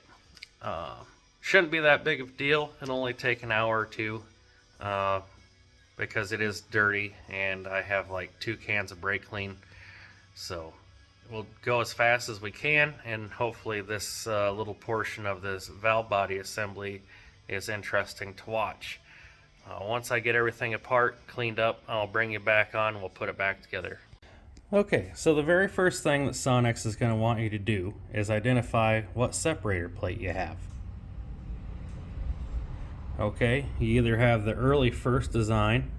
[SPEAKER 1] Shouldn't be that big of a deal. It'll only take an hour or two because it is dirty, and I have like 2 cans of brake clean. So we'll go as fast as we can, and hopefully this little portion of this valve body assembly is interesting to watch. Once I get everything apart, cleaned up, I'll bring you back on, we'll put it back together. Okay, so the very first thing that Sonnax is going to want you to do is identify what separator plate you have. Okay, you either have the early first design,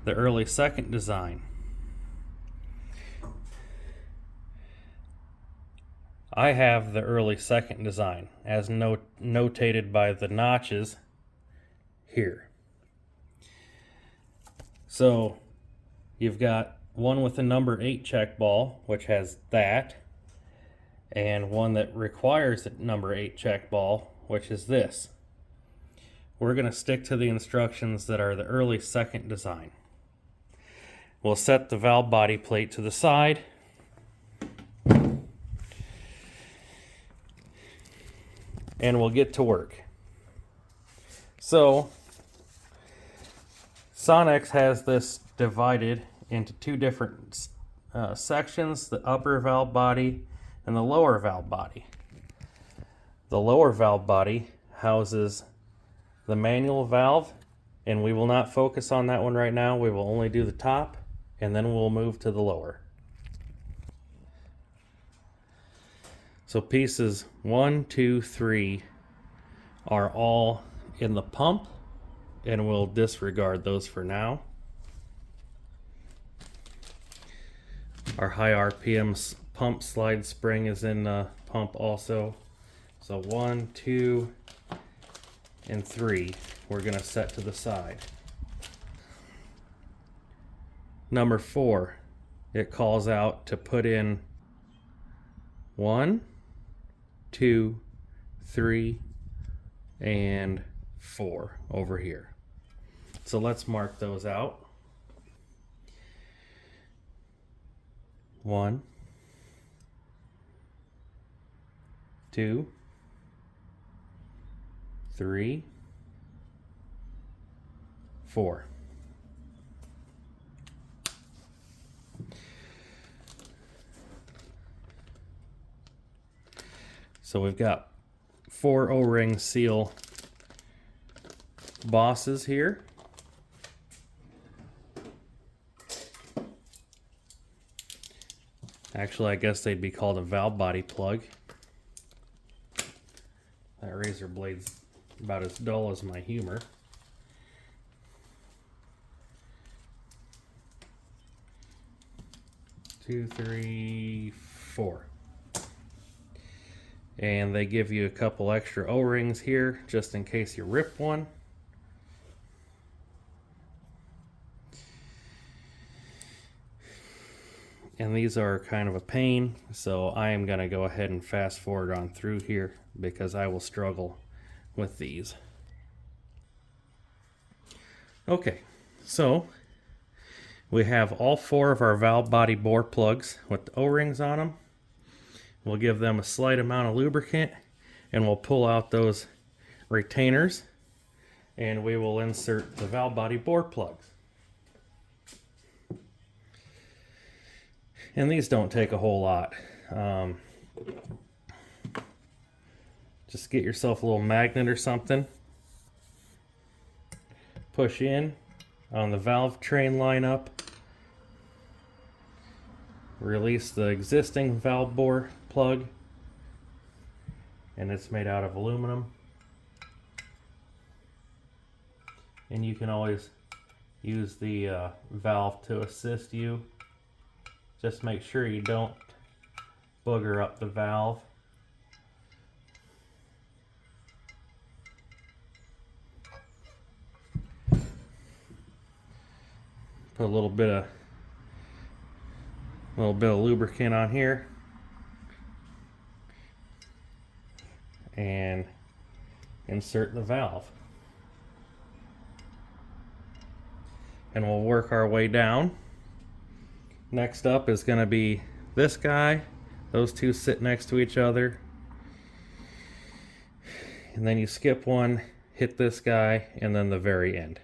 [SPEAKER 1] the early second design. I have the early second design as notated by the notches here. So you've got one with a number 8 check ball, which has that, and one that requires a number 8 check ball, which is this. we're going to stick to the instructions that are the early second design. We'll set the valve body plate to the side. And we'll get to work. So, Sonnax has this divided into two different sections, the upper valve body and the lower valve body. The lower valve body houses the manual valve, and we will not focus on that one right now. We will only do the top, and then we'll move to the lower. So pieces 1, 2, 3 are all in the pump, and we'll disregard those for now. Our high RPM pump slide spring is in the pump also. So 1, 2, and 3 we're going to set to the side. Number 4, it calls out to put in 1, 2, 3, and 4 over here. So let's mark those out. 1, 2, 3, 4. So we've got 4 O-ring seal bosses here. Actually, I guess they'd be called a valve body plug. That razor blade's about as dull as my humor. Two, 3, 4. And they give you a couple extra O-rings here just in case you rip one. And these are kind of a pain, so I am going to go ahead and fast forward on through here because I will struggle with these. Okay, so we have all 4 of our valve body bore plugs with the O-rings on them. We'll give them a slight amount of lubricant, and we'll pull out those retainers, and we will insert the valve body bore plugs. And these don't take a whole lot. Just get yourself a little magnet or something. Push in on the valve train lineup. Release the existing valve bore plug, and it's made out of aluminum. And you can always use the valve to assist you. Just make sure you don't booger up the valve. Put a little bit of lubricant on here, and insert the valve. And we'll work our way down. Next up is going to be this guy. Those two sit next to each other. And then you skip one, hit this guy, and then the very end.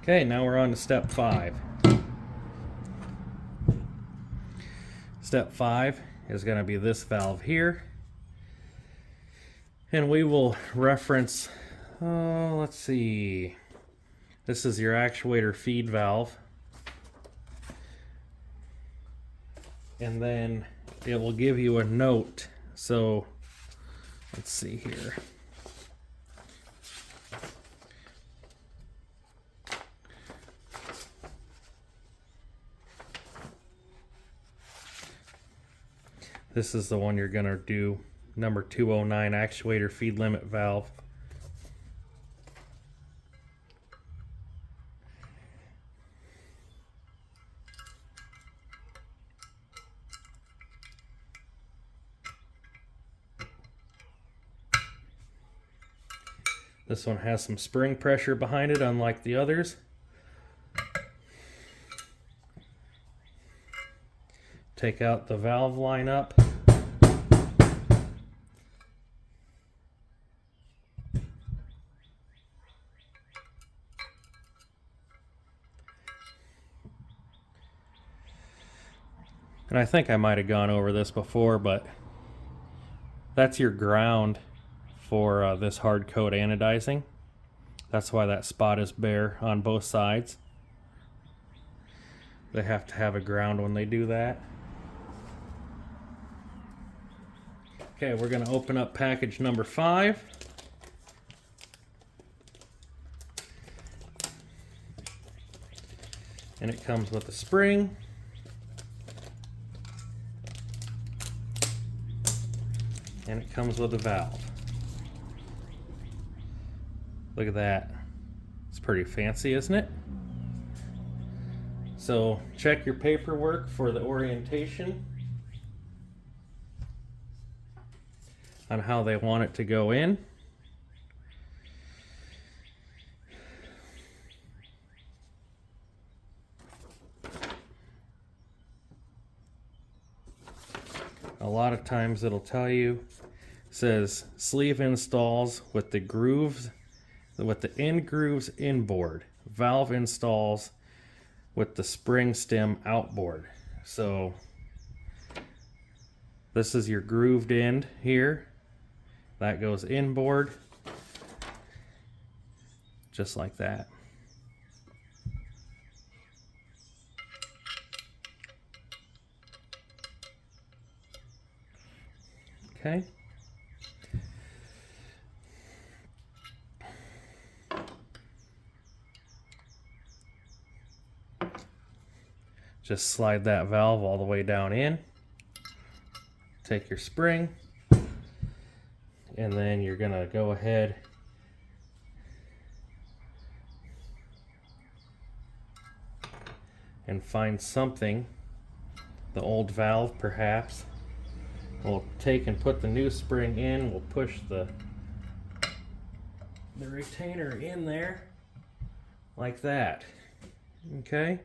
[SPEAKER 1] Okay, now we're on to step 5. Step 5 is going to be this valve here. And we will reference, let's see, this is your actuator feed valve. And then it will give you a note. So let's see here. This is the one you're going to do number 209 actuator feed limit valve. This one has some spring pressure behind it, unlike the others. Take out the valve line up. And I think I might have gone over this before, but that's your ground for this hard coat anodizing. That's why that spot is bare on both sides. They have to have a ground when they do that. Okay, we're going to open up package number 5. And it comes with a spring. And it comes with a valve. Look at that. It's pretty fancy, isn't it? So check your paperwork for the orientation on how they want it to go in. A lot of times it'll tell you, says sleeve installs with the grooves, with the end grooves inboard, valve installs with the spring stem outboard. So this is your grooved end here. That goes inboard, just like that. Okay. Just slide that valve all the way down in. Take your spring, and then you're gonna go ahead and find something, the old valve perhaps. We'll take and put the new spring in. We'll push the retainer in there like that. Okay.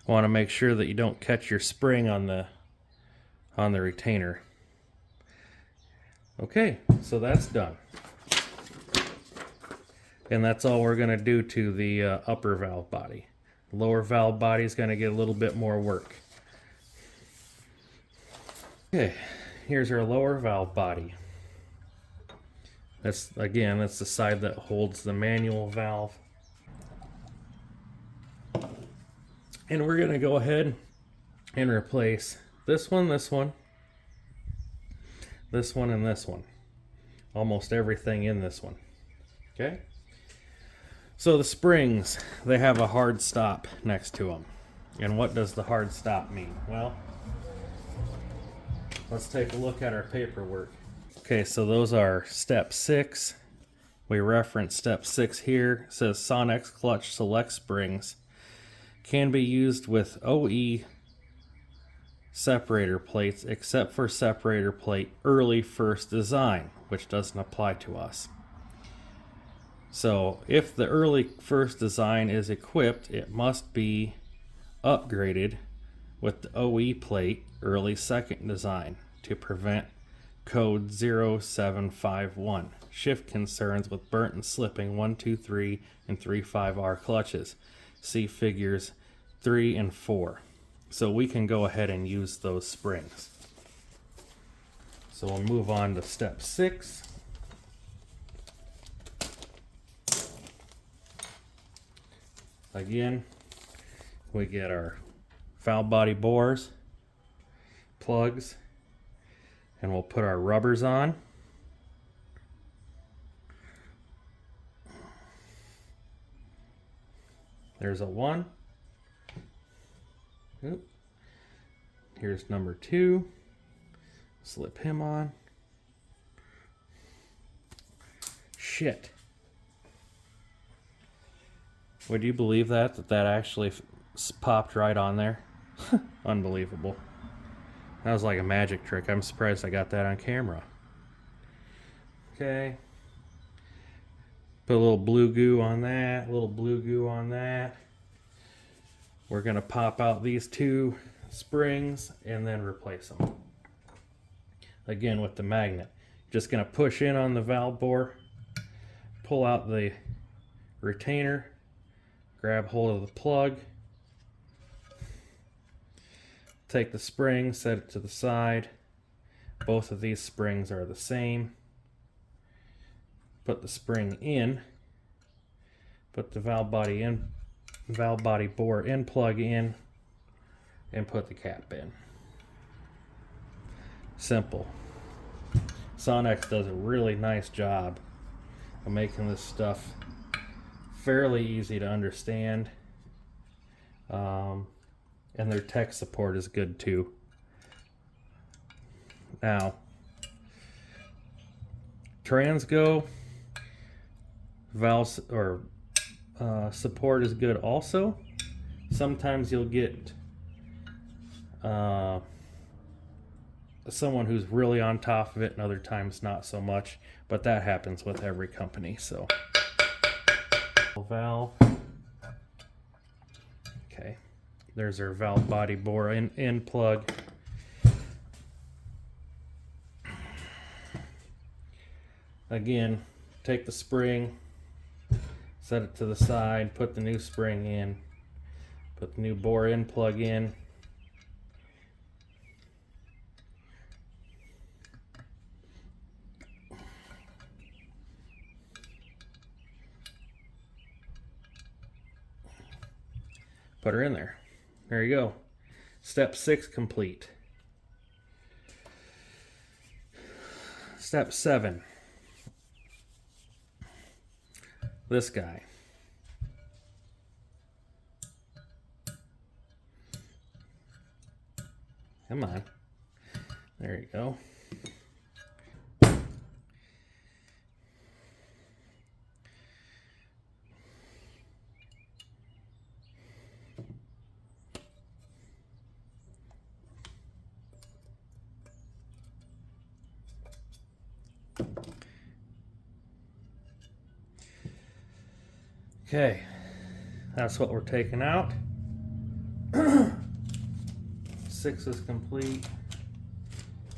[SPEAKER 1] Want to make sure that you don't catch your spring on the retainer. Okay, so that's done. And that's all we're going to do to the upper valve body. Lower valve body is going to get a little bit more work. Okay, here's our lower valve body. That's the side that holds the manual valve. And we're going to go ahead and replace this one, this one, this one, and this one. Almost everything in this one. Okay? So the springs, they have a hard stop next to them. And what does the hard stop mean? Well, let's take a look at our paperwork. Okay, so those are step 6. We reference step 6 here. It says Sonnax clutch select springs can be used with OE separator plates except for separator plate early first design, which doesn't apply to us. So if the early first design is equipped, it must be upgraded with the OE plate early second design to prevent code 0751 shift concerns with burnt and slipping 123 and 35R clutches. See figures 3 and 4. So we can go ahead and use those springs. So we'll move on to step 6. Again, we get our valve body bores, plugs, and we'll put our rubbers on. There's a 1. Oop. Here's number 2. Slip him on. Shit. Would you believe that actually popped right on there? Unbelievable. That was like a magic trick. I'm surprised I got that on camera. Okay. Put a little blue goo on that, a little blue goo on that. We're going to pop out these two springs and then replace them. Again with the magnet. Just going to push in on the valve bore, pull out the retainer, grab hold of the plug, take the spring, set it to the side. Both of these springs are the same. Put the spring in, put the valve body bore in plug in, and put the cap in. Simple. Sonnax does a really nice job of making this stuff fairly easy to understand, and their tech support is good too. Now, Transgo valve or support is good also. Sometimes you'll get someone who's really on top of it, and other times not so much, but that happens with every company. So valve, okay, there's our valve body bore in plug. Again, take the spring, set it to the side, put the new spring in, put the new bore in plug in. Put her in there. There you go. Step 6 complete. Step 7. This guy. Come on. There you go. Okay, that's what we're taking out. 6 is complete.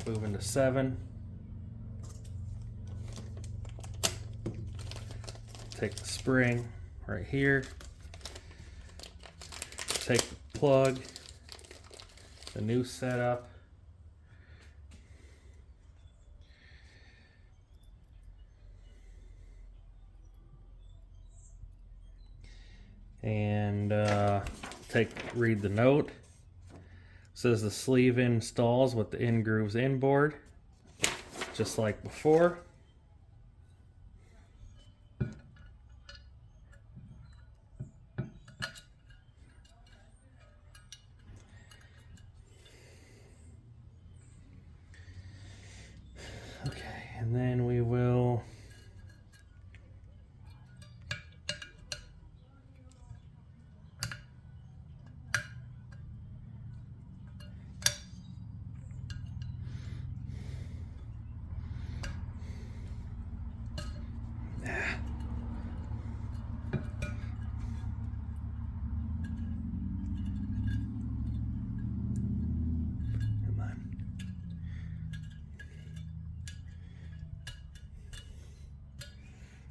[SPEAKER 1] Moving to 7. Take the spring right here. Take the plug, the new setup. And read the note. It says the sleeve installs with the in grooves inboard, just like before. Okay, and then we will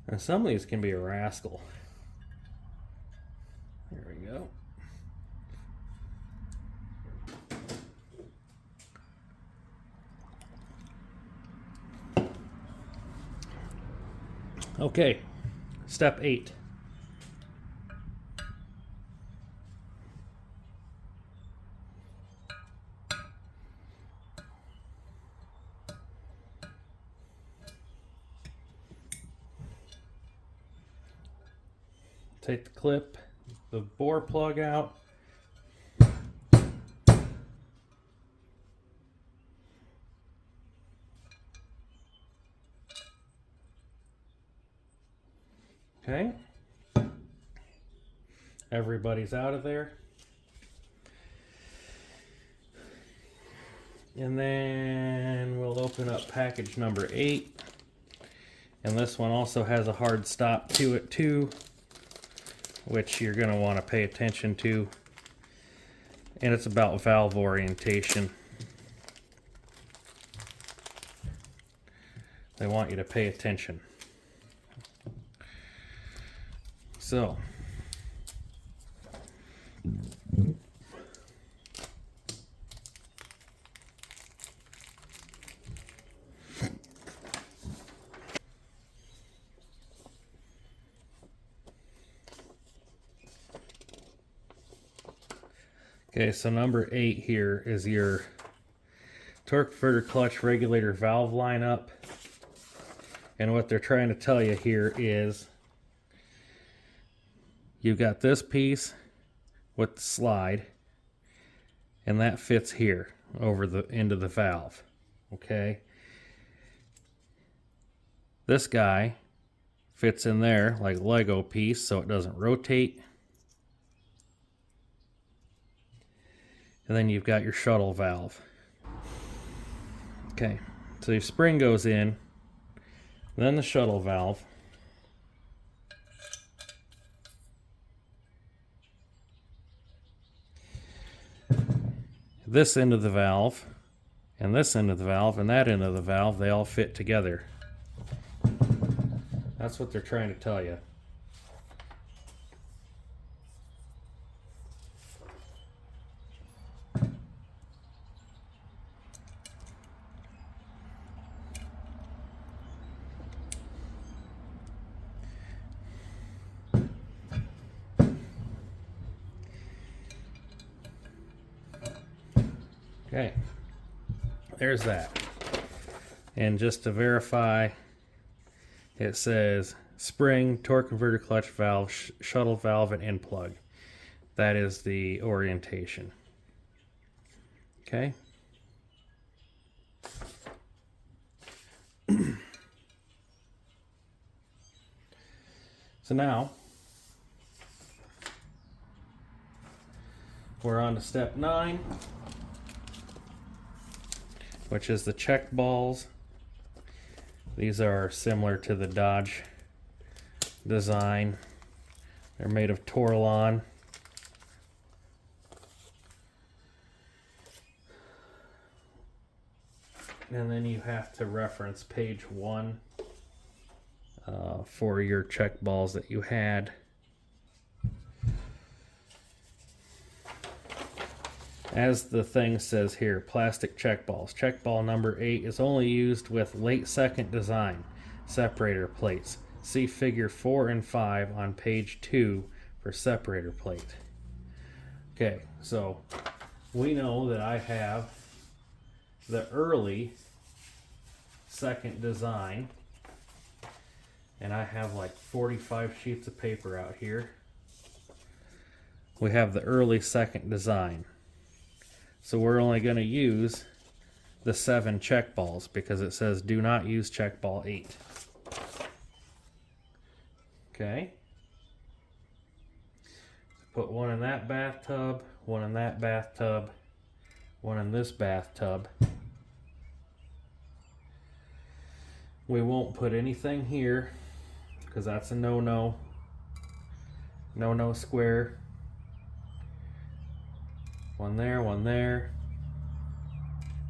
[SPEAKER 1] and some of these can be a rascal. There we go. Okay, step 8. Take the clip, the bore plug out. Okay. Everybody's out of there. And then we'll open up package number 8. And this one also has a hard stop to it too, which you're going to want to pay attention to. And it's about valve orientation. They want you to pay attention. So, okay, so number 8 here is your torque converter clutch regulator valve lineup. And what they're trying to tell you here is you've got this piece with the slide, and that fits here over the end of the valve. Okay. This guy fits in there like a Lego piece so it doesn't rotate. And then you've got your shuttle valve. Okay, so your spring goes in, then the shuttle valve. This end of the valve, and this end of the valve, and that end of the valve, they all fit together. That's what they're trying to tell you. Okay, there's that. And just to verify, it says spring, torque converter clutch valve, shuttle valve, and end plug. That is the orientation. Okay. So now we're on to step 9, which is the check balls. These are similar to the Dodge design. They're made of Torlon. And then you have to reference page 1 for your check balls that you had. As the thing says here, plastic check balls. Check ball number 8 is only used with late second design separator plates. See figure 4 and 5 on page 2 for separator plate. Okay, so we know that I have the early second design, and I have like 45 sheets of paper out here. We have the early second design. So we're only going to use the 7 check balls because it says do not use check ball 8. Okay. Put one in that bathtub, one in that bathtub, one in this bathtub. We won't put anything here because that's a no-no. No-no square. One there,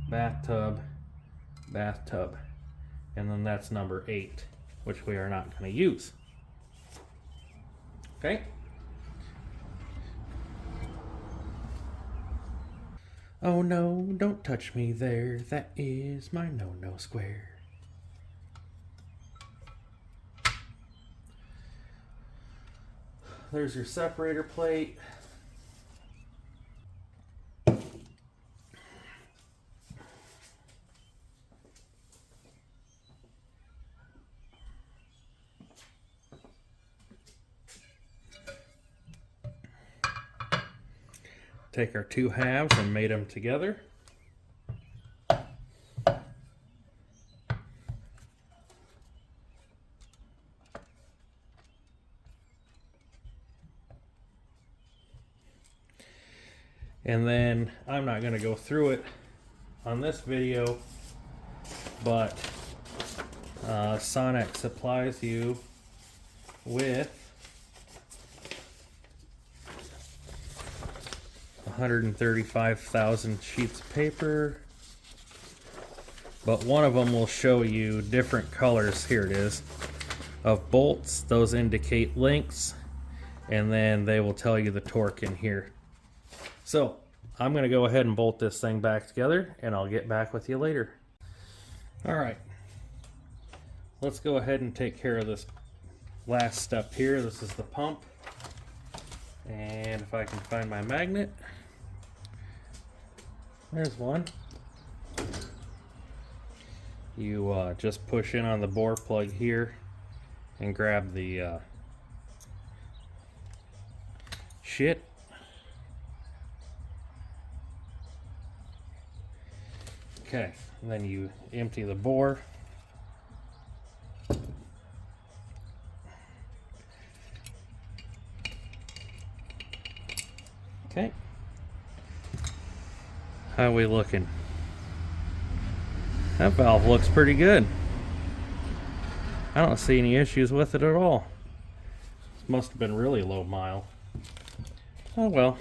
[SPEAKER 1] bathtub, bathtub, and then that's number 8, which we are not going to use. Okay? Oh no, don't touch me there, that is my no-no square. There's your separator plate. Take our 2 halves and mate them together. And then I'm not going to go through it on this video, but Sonnax supplies you with 135,000 sheets of paper, but one of them will show you different colors. Here it is, of bolts. Those indicate lengths, and then they will tell you the torque in here. So I'm going to go ahead and bolt this thing back together, and I'll get back with you later. All right, let's go ahead and take care of this last step here. This is the pump, and if I can find my magnet, there's one. You just push in on the bore plug here and grab the shit. Okay, and then you empty the bore. Okay. How are we looking? That valve looks pretty good. I don't see any issues with it at all. This must have been really low mile. Oh well.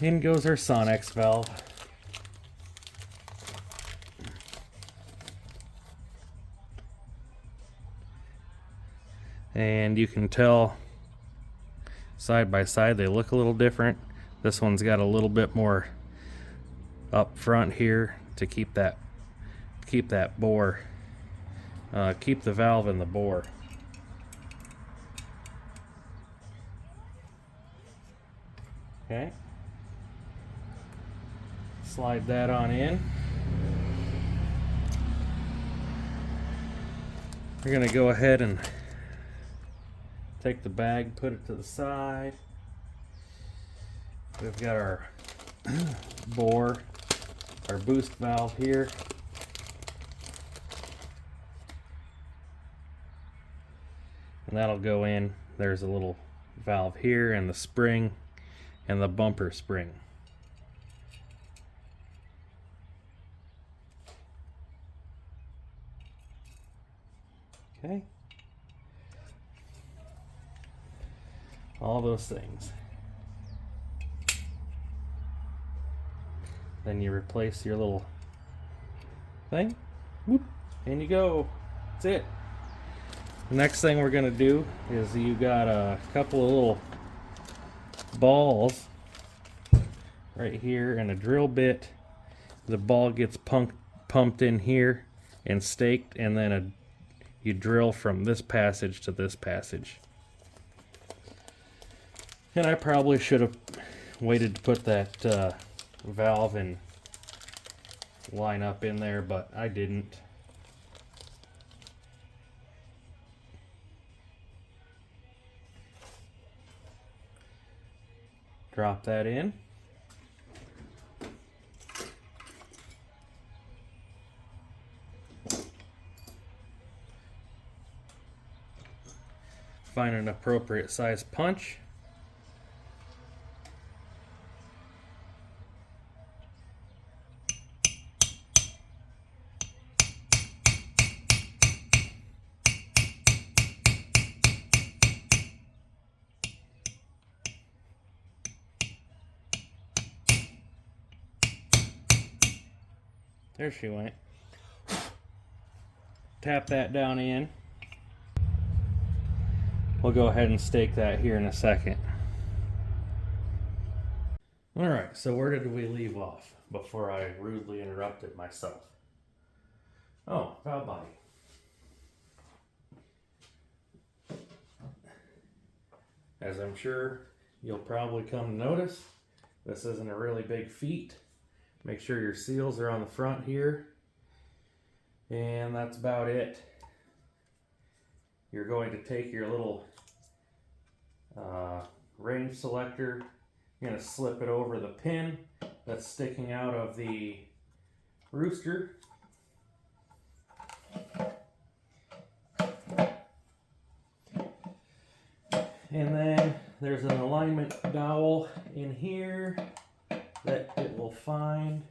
[SPEAKER 1] In goes our Sonnax valve. And you can tell side by side they look a little different. This one's got a little bit more up front here to keep that bore, keep the valve in the bore. Okay, slide that on in. We're gonna go ahead and take the bag, put it to the side. We've got our bore, our boost valve here. And that'll go in. There's a little valve here and the spring and the bumper spring. Okay. All those things. Then you replace your little thing. Whoop, and you go. That's it. The next thing we're going to do is you got a couple of little balls right here and a drill bit. The ball gets pumped in here and staked, and then you drill from this passage to this passage. And I probably should have waited to put that valve and line up in there, but I didn't. Drop that in. Find an appropriate size punch. There she went. Tap that down in. We'll go ahead and stake that here in a second. Alright, so where did we leave off before I rudely interrupted myself? Oh, valve body. As I'm sure you'll probably come to notice, this isn't a really big feat. Make sure your seals are on the front here. And that's about it. You're going to take your little range selector. You're going to slip it over the pin that's sticking out of the rooster. And then there's an alignment dowel in here that it will find.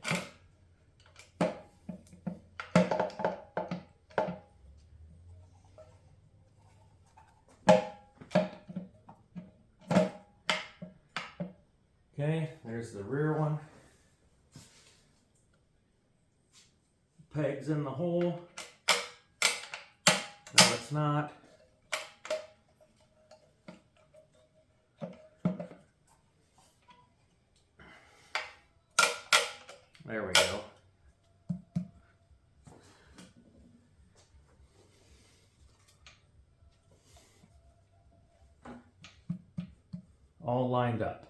[SPEAKER 1] Okay, there's the rear one. Pegs in the hole. No, it's not. There we go. All lined up.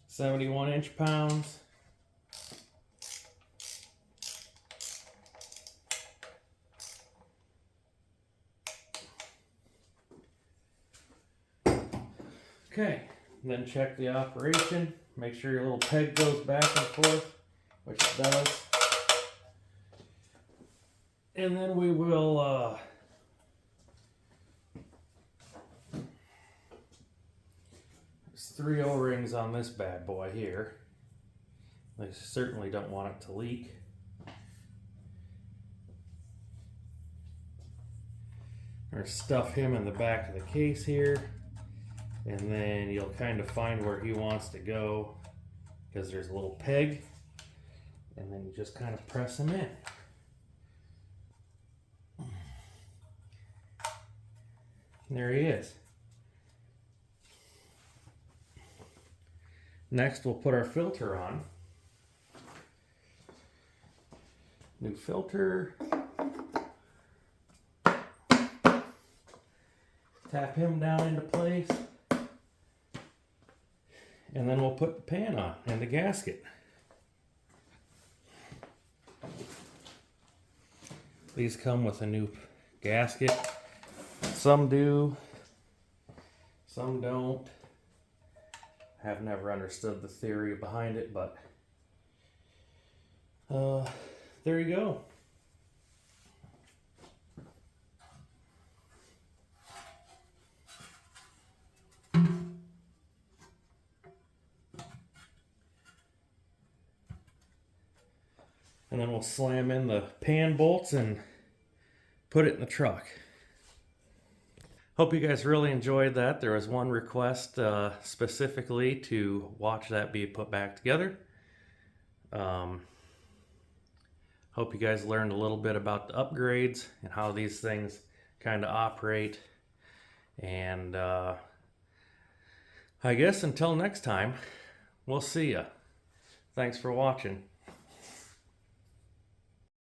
[SPEAKER 1] .71 inch-pounds. Okay, then check the operation. Make sure your little peg goes back and forth, which it does. And then we will there's 3 O-rings on this bad boy here. I certainly don't want it to leak. Or stuff him in the back of the case here. And then you'll kind of find where he wants to go because there's a little peg, and then you just kind of press him in. And there he is. Next, we'll put our filter on. New filter. Tap him down into place. And then we'll put the pan on and the gasket. These come with a new gasket. Some do, some don't. Have never understood the theory behind it, but there you go. And then we'll slam in the pan bolts and put it in the truck. Hope you guys really enjoyed that. There was one request specifically to watch that be put back together. Hope you guys learned a little bit about the upgrades and how these things kind of operate. And I guess until next time, we'll see ya. Thanks for watching.